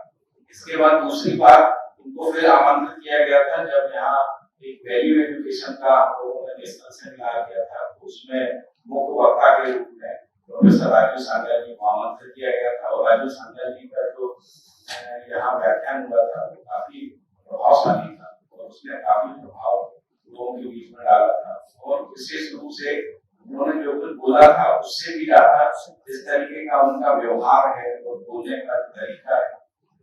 इसके बाद दूसरी बार उनको फिर आमंत्रित किया गया था, जब यहाँ एक वैल्यू एजुकेशन का हम लोगों ने नेशनल सेमिनार किया था, उसमें मुख्य वक्ता के रूप में प्रोफेसर राजीव सांगल जी को आमंत्रित किया गया था। और राजीव सांगल जी का जो यहाँ व्याख्यान हुआ था वो काफी प्रभावशाली था, और उसने काफी प्रभाव लोगों के बीच में डाला था। और विशेष रूप से उन्होंने जो कुछ बोला था उससे भी ज्यादा जिस तरीके का उनका व्यवहार है और बोलने का तरीका है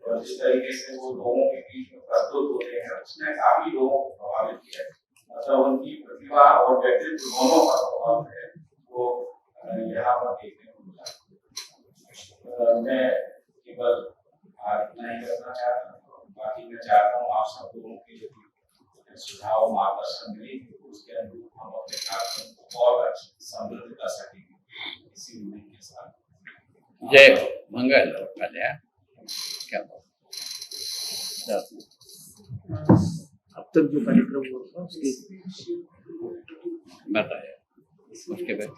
और जिस तरीके से वो लोगों के बीच में प्रस्तुत होते हैं, उसने काफी लोगों को प्रभावित किया है। मतलब उनकी प्रतिभा और व्यक्तित्व दोनों का प्रभाव है वो यहाँ पर देखने को मिला। मैं केवल इतना ही करना चाहता हूँ, बाकी मैं चाहता हूँ आप सब लोगों के सुझाव मार्गदर्शन मिले, उसके अनुरूप हम अपने कार्यक्रम को और समृद्ध कर सकेंगे। इसी उम्मीद के साथ जय हो, मंगल हो, कल्याण। क्या अब तक जो कार्यक्रम हुआ था उसकी बताया, उसके बाद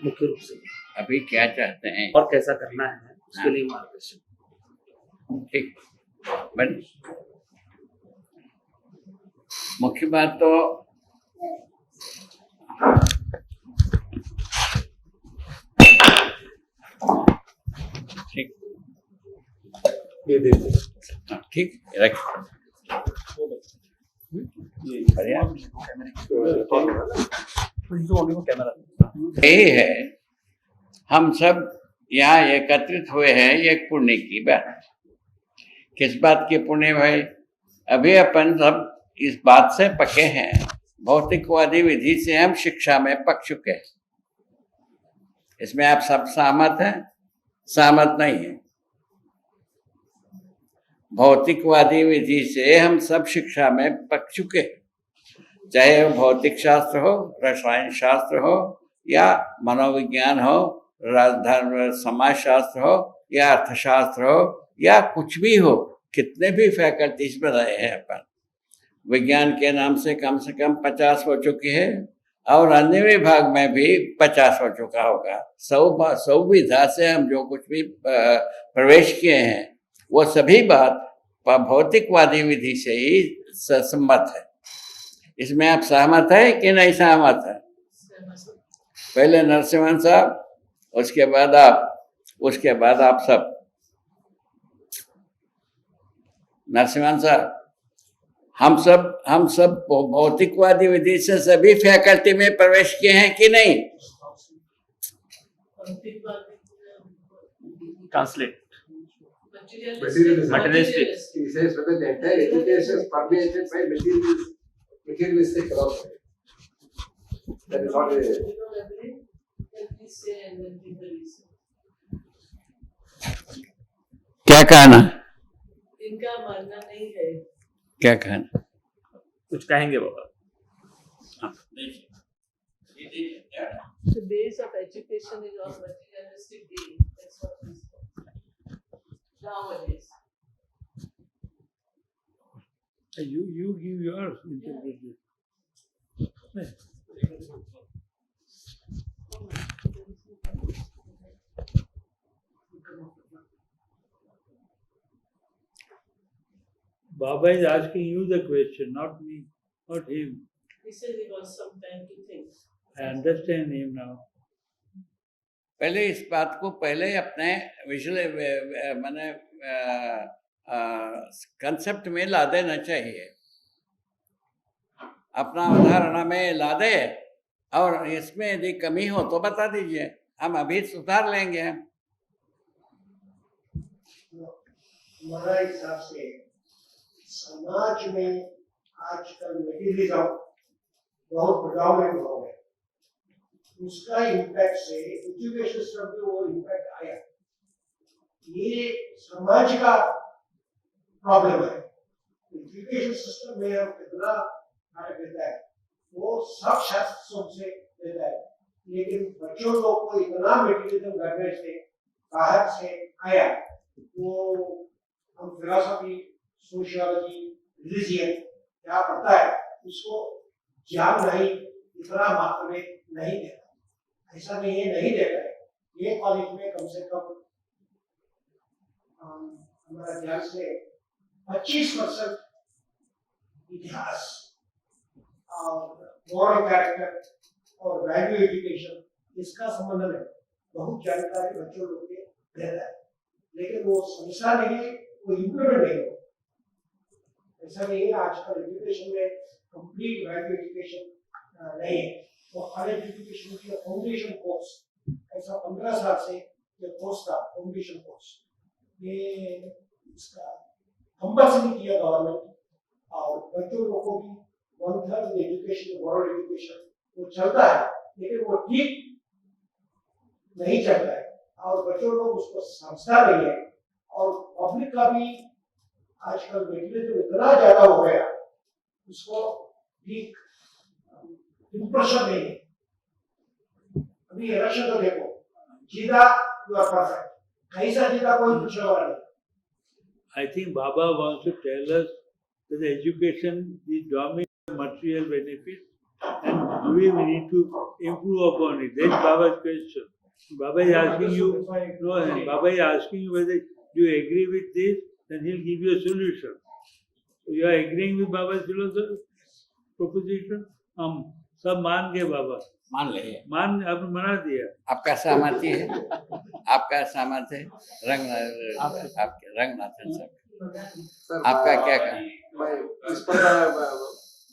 मुख्य रूप से अभी क्या चाहते हैं और कैसा करना है उसके लिए मार्गदर्शन। ठीक, बट मुख्य बात तो ठीक ठीक रख यही है, हम सब यहाँ एकत्रित हुए हैं एक पुण्य की बात। किस बात की पुण्य भाई? अभी अपन सब इस बात से पके हैं, भौतिकवादी विधि से हम शिक्षा में पक चुके हैं। इसमें आप सब सहमत हैं? सहमत नहीं है? भौतिकवादी विधि से हम सब शिक्षा में पक चुके हैं, चाहे वो भौतिक शास्त्र हो, रसायन शास्त्र हो, या मनोविज्ञान हो, राजधर्म समाज शास्त्र हो, या अर्थशास्त्र हो, या कुछ भी हो। कितने भी फैकल्टीज बनाए हैं अपन, विज्ञान के नाम से कम 50 हो चुकी है, और अन्य विभाग में भी 50 हो चुका होगा। 100 विधा से हम जो कुछ भी प्रवेश किए हैं वो सभी बात भौतिकवादी विधि से ही सम्मत है। इसमें आप सहमत है कि नहीं सहमत है? पहले नरसिम्हन साहब, उसके बाद आप सब। नरसिम्हन साहब, हम सब भौतिकवादी विधि से सभी फैकल्टी में प्रवेश किए हैं कि नहीं? Translate Materialistic. He says whether the entire education is permeated by materialistic philosophy. That is not a. क्या कहना, इनका मानना नहीं है। क्या कहना? कुछ कहेंगे बाबा? The base of education is on materialistic gain. That's what we say nowadays. You give your interpretation. Baba is asking you the question, not me, not him. He said he wants some time to think. I understand him now. पहले इस बात को पहले अपने visual माने concept में ला देना चाहिए, अपना उदाहरण में ला दे, और इसमें यदि कमी हो तो बता दीजिए, हम अभी सुधार लेंगे। हमारा हिसाब से समाज में आजकल मटेरियलिज्म बहुत प्रेडोमिनेंट हो गया, उसका इम्पैक्ट से एजुकेशन सिस्टम पे वो इम्पैक्ट आया। ये समाज का प्रॉब्लम है। एजुकेशन सिस्टम में हम कितना कार्य देता है वो सब शास्त्रों से देता है, लेकिन बच्चों लोग को इतना मटेरियलिज्म करने से बाहर से आया, वो हम फिलॉसफी, सोशियोलॉजी, रिलीजियन क्या पढ़ता है उसको ज्ञान नहीं इतना मात्रा में नहीं देता। ऐसा नहीं है, नहीं देता है। ये कॉलेज में कम से कम हमारा ध्यान से 25% इतिहास और मॉरल कैरेक्टर और वैल्यू एजुकेशन इसका संबंध है, बहुत जानकारी बच्चों लोग के देता है, लेकिन वो समझता नहीं है, वो इम्प्लीमेंट नहीं हो। ऐसा नहीं है, आजकल एजुकेशन में कंप्लीट वैल्यू एजुकेशन नहीं है। तो हर एजुकेशन की फाउंडेशन कोर्स ऐसा 15 साल से ये कोर्स था, फाउंडेशन कोर्स, ये इसका कंपल्सरी किया गवर्नमेंट, और बच्चों लोगों को भी 1/3 एजुकेशन, मॉरल एजुकेशन वो चलता है, लेकिन वो ठीक नहीं चलता है और बच्चों लोग उसको समझता नहीं है। और पब्लिक का भी आजकल मटेरियल इतना ज्यादा हो गया, उसको ठीक इम्प्रेशन नहीं है। अभी इलेक्शन तो देखो, जीता यू आर परफेक्ट, कैसा जीता कोई पूछने वाला नहीं। I think Baba wants to tell us that education is dominant material benefit and we need to improve upon it. That's Baba's question. Baba is asking you, no, Baba is asking you whether you agree with this, then he'll give you a solution. So you are agreeing with Baba's philosophy, proposition? हम सब मान गए बाबा, मान ले, मान आपने मना दिया। आपका सहमति है, आपका सहमत है, आपके रंगनाथन सर, आपका क्या कहना? मैं इस पर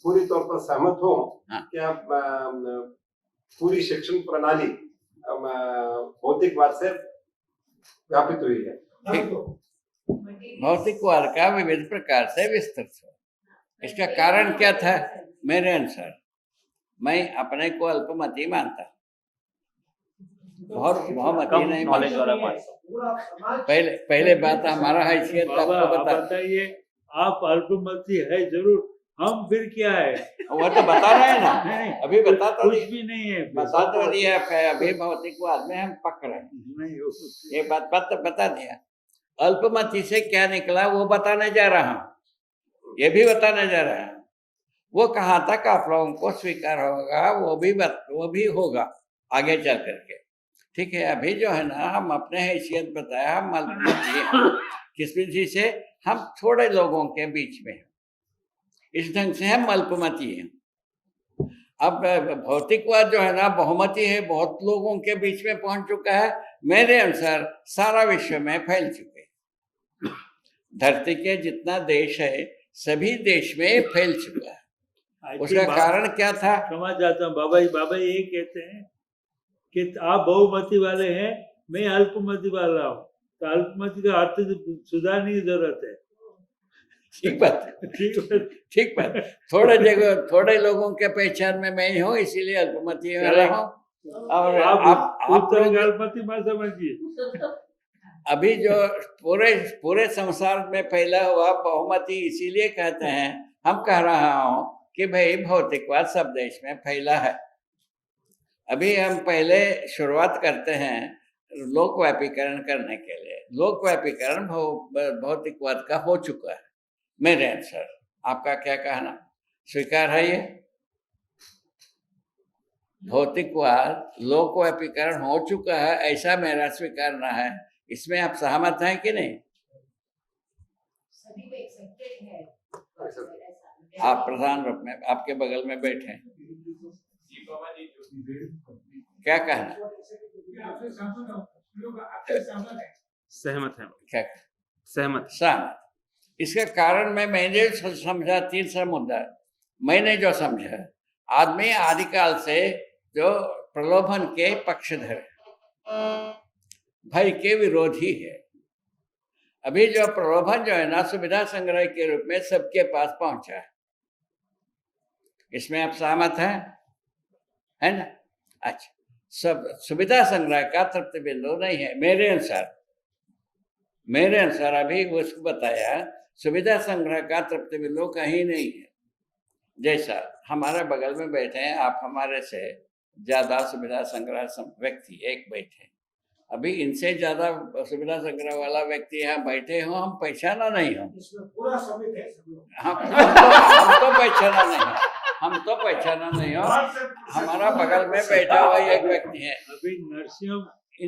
पूरी तौर पर सहमत हूँ कि आप पूरी शिक्षण प्रणाली भौतिकवाद से व्यापित हुई है। भौतिकवाद का विविध प्रकार से विस्तृत हो। इसका कारण क्या था? मेरे अनुसार मैं अपने को अल्पमति मानता, बहुमति नहीं मानता। पहले बात हमारा हैसियत आपको बताइए, आप अल्पमति है जरूर, हम फिर क्या है? वो तो बता रहे हैं ना, अभी बता तो कुछ भी नहीं है, बता तो दिया। अभी भौतिकवाद में हम पक रहे हैं, ये बात बता दिया। अल्पमति से क्या निकला वो बताने जा रहा हूँ, ये भी बताने जा रहा हूँ। वो कहाँ तक आप लोगों को स्वीकार होगा वो भी होगा आगे चल करके, ठीक है। अभी जो है ना, हम अपने हैसियत बताया, हम अल्पमति हैं, किस्मती से हम थोड़े लोगों के बीच में हैं, इस ढंग से हम अल्पमति हैं। अब भौतिकवाद जो है ना, बहुमति है, बहुत लोगों के बीच में पहुंच चुका है। मेरे अनुसार सारा विश्व में फैल चुके, धरती के जितना देश है सभी देश में फैल चुका है। उसका कारण क्या था? समझ जाता हूँ बाबा ये कहते हैं कि आप बहुमति वाले हैं, मैं अल्पमति वाला हूँ, तो अल्पमति का अर्थ सुधारने की जरूरत है। ठीक बात, ठीक बात। ठीक बात। थोड़े लोगों के पहचान में मैं ही हूँ, इसीलिए अल्पमति वाला हूँ। और आप लोग अल्पमति मत समझिए। अभी जो पूरे संसार में फैला हुआ बहुमति इसीलिए कहते हैं, हम कह रहा हूँ कि भाई भौतिकवाद सब देश में फैला है। अभी हम पहले शुरुआत करते हैं लोकव्यापीकरण करने के लिए। लोकव्यापीकरण भौतिकवाद का हो चुका है मेरे अनुसार। आपका क्या कहना, स्वीकार है ये? भौतिकवाद लोकव्यापीकरण हो चुका है, ऐसा मेरा स्वीकारना है। इसमें आप सहमत हैं कि नहीं? सभी को एक्सेप्टेड है। आप प्रधान रूप में आपके बगल में बैठे हैं, क्या कहना? सहमत है। क्या सहमत। इसका कारण मैंने समझा, तीसरा मुद्दा मैंने जो समझा, आदमी आदिकाल से जो प्रलोभन के पक्षधर है, भय के विरोधी है। अभी जो प्रलोभन जो है ना, सुविधा संग्रह के रूप में सबके पास पहुंचा है। इसमें आप सहमत हैं, है ना? अच्छा, सब सुविधा संग्रह का तृप्ति बिंदु नहीं है मेरे अनुसार। अभी उसको बताया, सुविधा संग्रह का तृप्ति बिंदु कहीं नहीं है। जैसा हमारे बगल में बैठे हैं, आप हमारे से ज्यादा सुविधा संग्रह व्यक्ति एक बैठे, अभी इनसे ज्यादा सुविधा संग्रह वाला व्यक्ति यहाँ बैठे हो, हम पहचाना नहीं हो। पूरा समित है। हम तो पहचाना नहीं हो। हमारा बगल में बैठा हुआ एक व्यक्ति है। अभी नरसिंह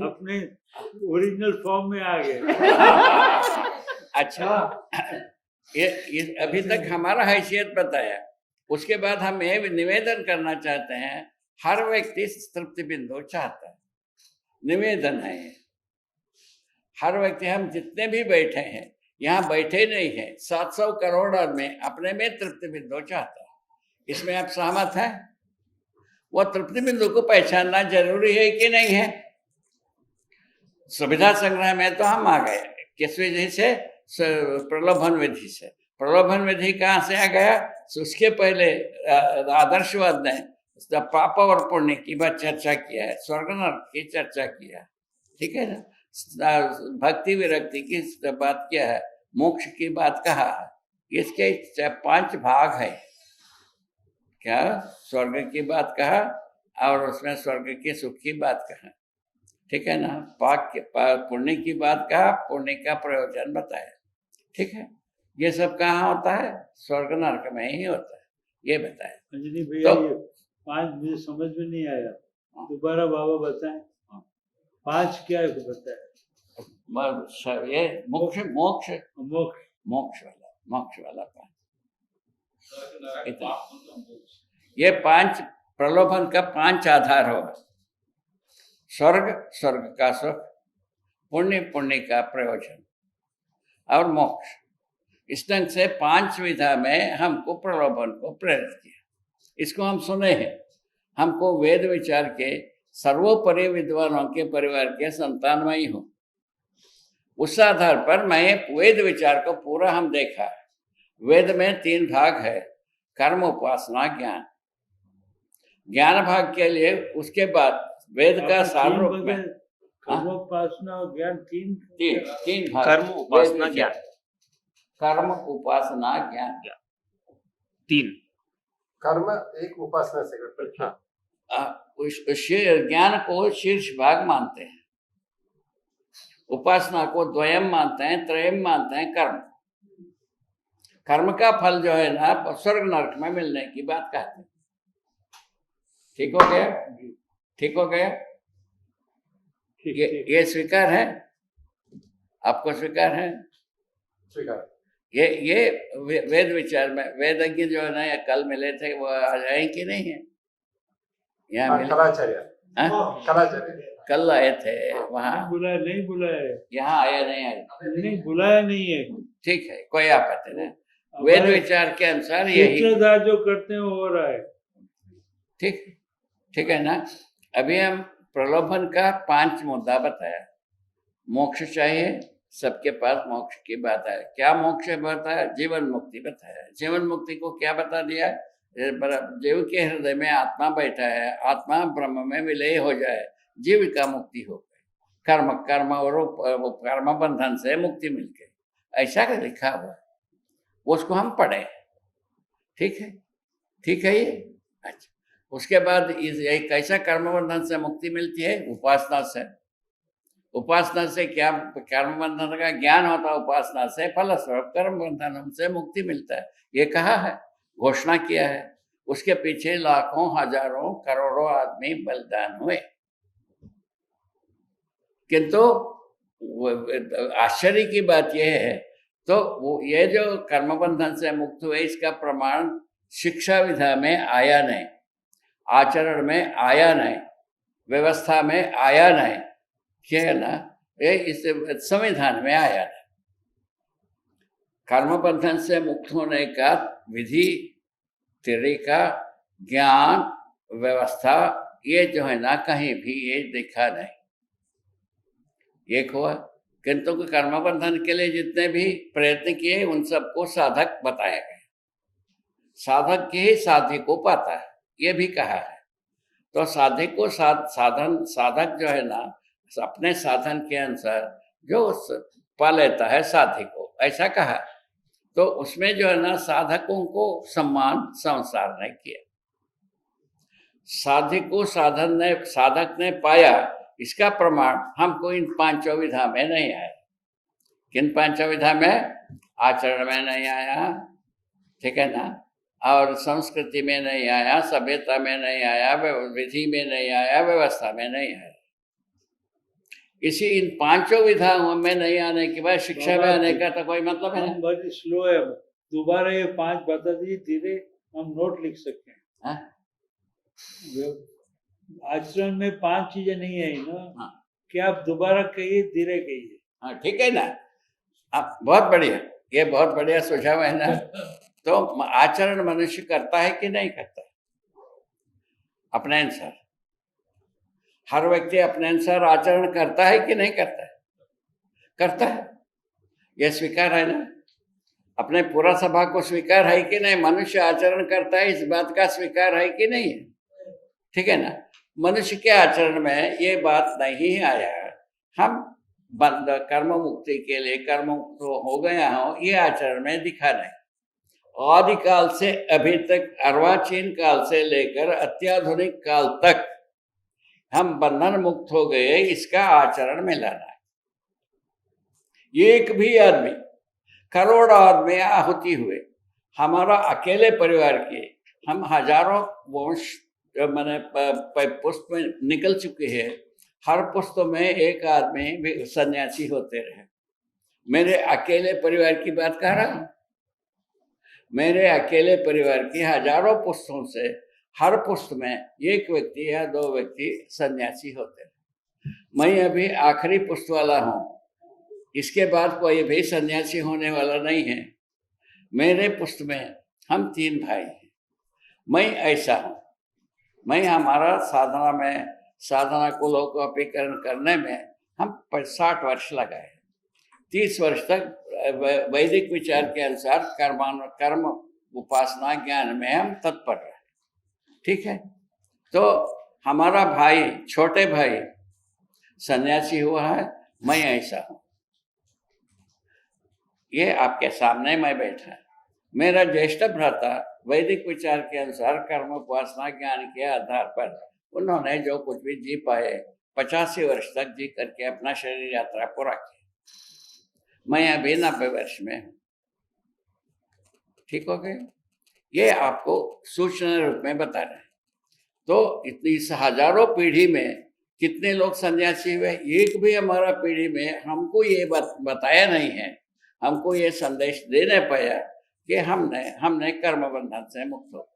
अपने ओरिजिनल फॉर्म में आ गए। अच्छा, ये अभी तक हमारा हैसियत बताया। उसके बाद हम ये निवेदन करना चाहते हैं, हर व्यक्ति तृप्ति बिंदु चाहता है। निवेदन है हर व्यक्ति, हम जितने भी बैठे हैं, यहाँ बैठे नहीं हैं, 700 करोड़ आदमी अपने में तृप्ति बिंदु चाहता है। इसमें आप सहमत हैं? वो तृप्ति बिंदु को पहचानना जरूरी है कि नहीं है? सुविधा संग्रह में तो हम आ गए, किस विधि से? प्रलोभन विधि से। प्रलोभन विधि कहाँ से आ गया? उसके पहले आदर्शवाद ने पाप और पुण्य की बात चर्चा किया है, स्वर्ग नरक की चर्चा किया है, ठीक है ना? भक्ति विरक्ति की बात किया है, मोक्ष की बात कहा है। इसके 5 भाग है। क्या? स्वर्ग की बात कहा और उसमें स्वर्ग के सुख की बात कहा, ठीक है ना? पाप के पुण्य की बात कहा, पुण्य का प्रयोजन बताया, ठीक है? ये सब कहाँ होता है? स्वर्ग नरक में ही होता है, ये बताया। अंजनी भैया, ये 5 मुझे समझ में नहीं आया, दोबारा बाबा बताएं। 5 क्या है बताया? ये मोक्ष वाला 5। ये 5 प्रलोभन का 5 आधार हो। स्वर्ग का सुख, पुण्य का प्रयोजन और मोक्ष। इस ढंग से 5 विधा में हमको प्रलोभन को प्रेरित किया। इसको हम सुने हैं। हमको वेद विचार के सर्वोपरि विद्वानों के परिवार के संतान में ही हूँ। उस आधार पर मैं वेद विचार को पूरा हम देखा। वेद में 3 भाग है, कर्म, उपासना, ज्ञान। ज्ञान भाग के लिए उसके बाद वेद का सार रूप में कर्म, उपासना और ज्ञान 3 भाग। कर्म, उपासना, ज्ञान। कर्म, उपासना, ज्ञान 3। कर्म एक, उपासना सेकंड। ज्ञान को शीर्ष भाग मानते हैं, उपासना को द्वयम मानते हैं, त्रयम मानते हैं। कर्म का फल जो है ना, स्वर्ग नरक में मिलने की बात कहते हैं। ठीक हो गया? ठीक हो गया? ये स्वीकार है? आपको स्वीकार है? स्वीकार। ये वेद विचार में वेदज्ञ जो है ना, ये कल मिले थे, वो आ जाए कि नहीं है? यहाँ मिले? कलाचार्य कल आए थे वहाँ। नहीं बुलाया, यहाँ आया नहीं आया? नहीं बुलाया नहीं है। ठीक है, कोई आपत्ति नहीं। वेद विचार के अनुसार यही जो करते हैं वो हो रहा है। ठीक है ना? अभी हम प्रलोभन का 5 मुद्दा बताया। मोक्ष चाहिए, सबके पास मोक्ष की बात है। क्या मोक्ष बताया? जीवन मुक्ति बताया। जीवन मुक्ति को क्या बता दिया? जीव के हृदय में आत्मा बैठा है, आत्मा ब्रह्म में विलय हो जाए, जीव का मुक्ति हो गई। कर्म और कर्म बंधन से मुक्ति मिल गई, ऐसा का लिखा हुआ है, उसको हम पढ़े। ठीक है, ठीक है ये। अच्छा, उसके बाद एक कैसा कर्म बंधन से मुक्ति मिलती है? उपासना से। उपासना से क्या? कर्म बंधन का ज्ञान होता है, उपासना से फलस्वरूप कर्म बंधन हमसे मुक्ति मिलता है। ये कहा है, घोषणा किया है। उसके पीछे लाखों हजारों करोड़ों आदमी बलिदान हुए, किंतु आश्चर्य की बात यह है, तो वो ये जो कर्म बंधन से मुक्त हुए, इसका प्रमाण शिक्षा विधा में आया नहीं, आचरण में आया नहीं, व्यवस्था में आया नहीं, क्या है ना, ये इस संविधान में आया नहीं। कर्म बंधन से मुक्त होने का विधि, तरीका, ज्ञान, व्यवस्था, ये जो है ना कहीं भी ये दिखा नहीं। एक हुआ, किंतु कर्म बंधन के लिए जितने भी प्रयत्न किए उन सबको साधक बताया गया। साधक ही साध्य को पाता है, ये भी कहा है। तो साधक को साधक जो है ना, अपने साधन के अनुसार जो पा लेता है साध्य को, ऐसा कहा। तो उसमें जो है ना साधकों को सम्मान संसार ने किया। साध्य को साधक ने पाया, इसका प्रमाण हमको इन पांचों विधा में नहीं आया। किन पांचों विधा में? आचरण में नहीं आया, ठीक है ना, और संस्कृति में नहीं आया, सभ्यता में नहीं आया, विधि में नहीं आया, व्यवस्था में नहीं आया। इसी इन पांचों विधाओं में नहीं आने के बाद शिक्षा में आने का तो कोई मतलब है? बहुत स्लो है, दोबारा ये 5 बता दीजिए, धीरे हम नोट लिख सकते हैं। आचरण में 5 चीजें नहीं आई ना। हाँ। क्या आप दोबारा कहिए, धीरे कहिए। हाँ, ठीक है ना। आप बहुत बढ़िया, ये बहुत बढ़िया सुझाव है ना। तो आचरण मनुष्य करता है कि नहीं करता? अपने अनुसार हर व्यक्ति अपने अनुसार आचरण करता है कि नहीं करता है? करता है, यह स्वीकार है ना। अपने पूरा सभा को स्वीकार है कि नहीं? मनुष्य आचरण करता है, इस बात का स्वीकार है कि नहीं है? ठीक है ना। मनुष्य के आचरण में ये बात नहीं आया, हम बंद कर्म मुक्ति के लिए कर्म मुक्त हो गया हो, ये आचरण में दिखा नहीं। आदिकाल से अभी तक, अर्वाचीन काल से लेकर अत्याधुनिक काल तक हम बंधन मुक्त हो गए, इसका आचरण में लाना है। एक भी आदमी, करोड़ों आदमी आहुति हुए, हमारा अकेले परिवार के हम हजारों वंश मैंने पुष्प में निकल चुके हैं। हर पुष्प में एक आदमी सन्यासी होते रहे। मेरे अकेले परिवार की बात कर रहा हूँ। मेरे अकेले परिवार की हजारों पुष्पों से हर पुष्प में एक व्यक्ति या 2 व्यक्ति सन्यासी होते हैं। मैं अभी आखिरी पुष्प वाला हूँ, इसके बाद कोई भी सन्यासी होने वाला नहीं है। मेरे पुष्प में हम 3 भाई हैं। मैं ऐसा हूँ। मैं हमारा साधना को लोकोपीकरण करने में हम 60 वर्ष लगाए। 30 वर्ष तक वैदिक विचार के अनुसार कर्म उपासना ज्ञान में हम तत्पर रहे। ठीक है। तो हमारा भाई, छोटे भाई सन्यासी हुआ है, मैं ऐसा हूं। ये आपके सामने मैं बैठा है। मेरा ज्येष्ठ भ्राता वैदिक विचार के अनुसार कर्म उपासना ज्ञान के आधार पर उन्होंने जो कुछ भी जी पाए, 85 वर्ष तक जी करके अपना शरीर यात्रा पूरा किया। मैं अभी 90 वर्ष में हूँ। ठीक हो गए। ये आपको सूचना रूप में बता रहे हैं। तो इतनी हजारों पीढ़ी में कितने लोग सन्यासी हुए, एक भी हमारा पीढ़ी में हमको ये बताया नहीं है, हमको ये संदेश दे नहीं पाया कि हमने कर्म बंधन से मुक्त हो।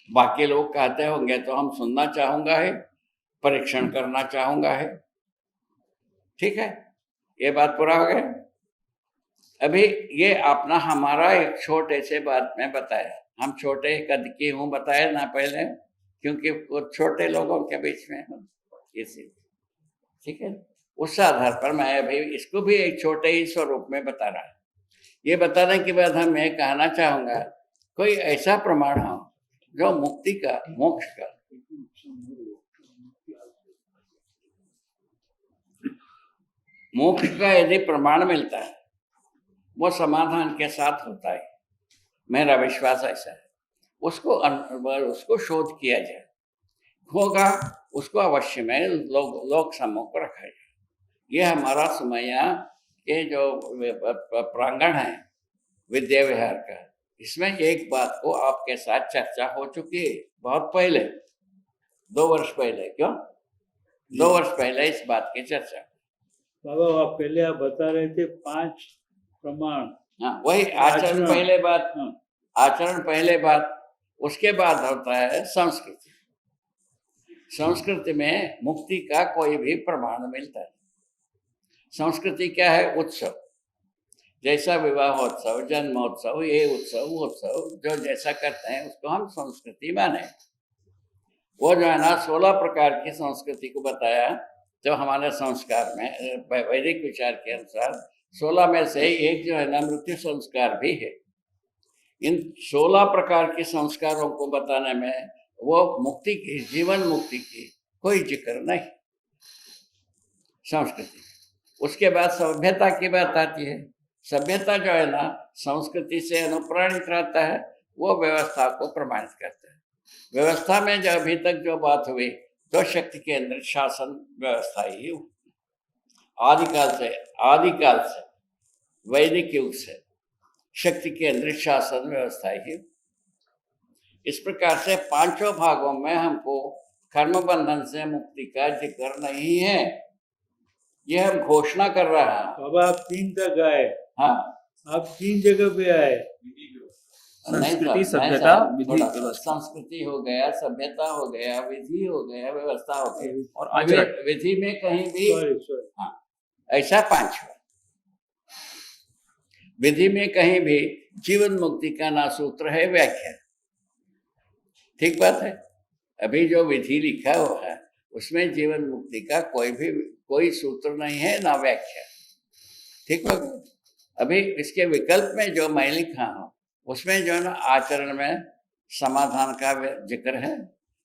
बाकी लोग कहते होंगे तो हम सुनना चाहूंगा है, परीक्षण करना चाहूंगा है। ठीक है, ये बात पूरा हो गया। अभी ये अपना हमारा एक छोटे से बात में बताया। हम छोटे कद की हूँ बताया ना पहले, क्योंकि वो छोटे लोगों के बीच में हूँ, इसी ठीक है, उस आधार पर मैं अभी इसको भी एक छोटे ही स्वरूप में बता रहा हूँ। ये बताने के बाद हम मैं कहना चाहूंगा, कोई ऐसा प्रमाण हो जो मुक्ति का, मोक्ष का, मोक्ष का यदि प्रमाण मिलता है वो समाधान के साथ होता है, मेरा विश्वास ऐसा है। उसको शोध किया जाए, होगा उसको अवश्य में लोक सम्मुख रखा जाए। ये हमारा सुमैया के जो प्रांगण है विद्या विहार का, इसमें एक बात को आपके साथ चर्चा हो चुकी है बहुत पहले, 2 वर्ष पहले, क्यों 2 वर्ष पहले इस बात की चर्चा। बाबा आप पहले आप बता रहे थे 5 प्रमाण, हाँ वही आचरण पहले बात, आचरण पहले बात, उसके बाद होता है संस्कृति। संस्कृति में मुक्ति का कोई भी प्रमाण मिलता है। संस्कृति क्या है? उत्सव, जैसा विवाहोत्सव, जन्मोत्सव, ये उत्सव वो उत्सव जो जैसा करते हैं उसको हम संस्कृति माने। वो जो है ना 16 प्रकार की संस्कृति को बताया, जो हमारे संस्कार में वैदिक विचार के अनुसार 16 में से एक जो है ना मृत्यु संस्कार भी है। इन 16 प्रकार के संस्कारों को बताने में वो मुक्ति की, जीवन मुक्ति की कोई जिक्र नहीं संस्कृति। उसके बाद सभ्यता की बात आती है। सभ्यता जो है ना संस्कृति से अनुप्राणित रहता है, वो व्यवस्था को प्रमाणित करता है। व्यवस्था में जो अभी तक जो बात हुई तो शक्ति केंद्रित शासन व्यवस्था ही हुई। आदिकाल से वैदिक युग से शक्ति केंद्रित शासन व्यवस्था ही। इस प्रकार से 5 भागों में हमको कर्म बंधन से मुक्ति का जिक्र नहीं है, ये हम घोषणा कर रहा है। बाबा आप 3 तक आए, हाँ आप 3 जगह पे आए। संस्कृति, सभ्यता, विधि, संस्कृति हो गया, सभ्यता हो गया, विधि हो गया, व्यवस्था हो गई, और आचरण। विधि में कहीं भी हाँ ऐसा 5 हुआ। विधि में कहीं भी जीवन मुक्ति का ना सूत्र है व्याख्या। ठीक बात है। अभी जो विधि लिखा हुआ है उसमें जीवन मुक्ति का कोई सूत्र नहीं है ना व्याख्या। ठीक बात। अभी इसके विकल्प में जो मैं लिखा हूँ उसमें जो है ना आचरण में समाधान का जिक्र है।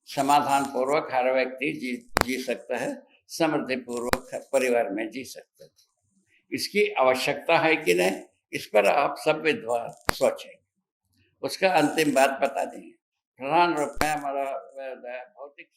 समाधान पूर्वक हर व्यक्ति जी सकता है, समृद्धि पूर्वक परिवार में जी सकता है। इसकी आवश्यकता है कि नहीं, इस पर आप सब विद्वान सोचेंगे, उसका अंतिम बात बता देंगे। प्रधान रूप में हमारा भौतिक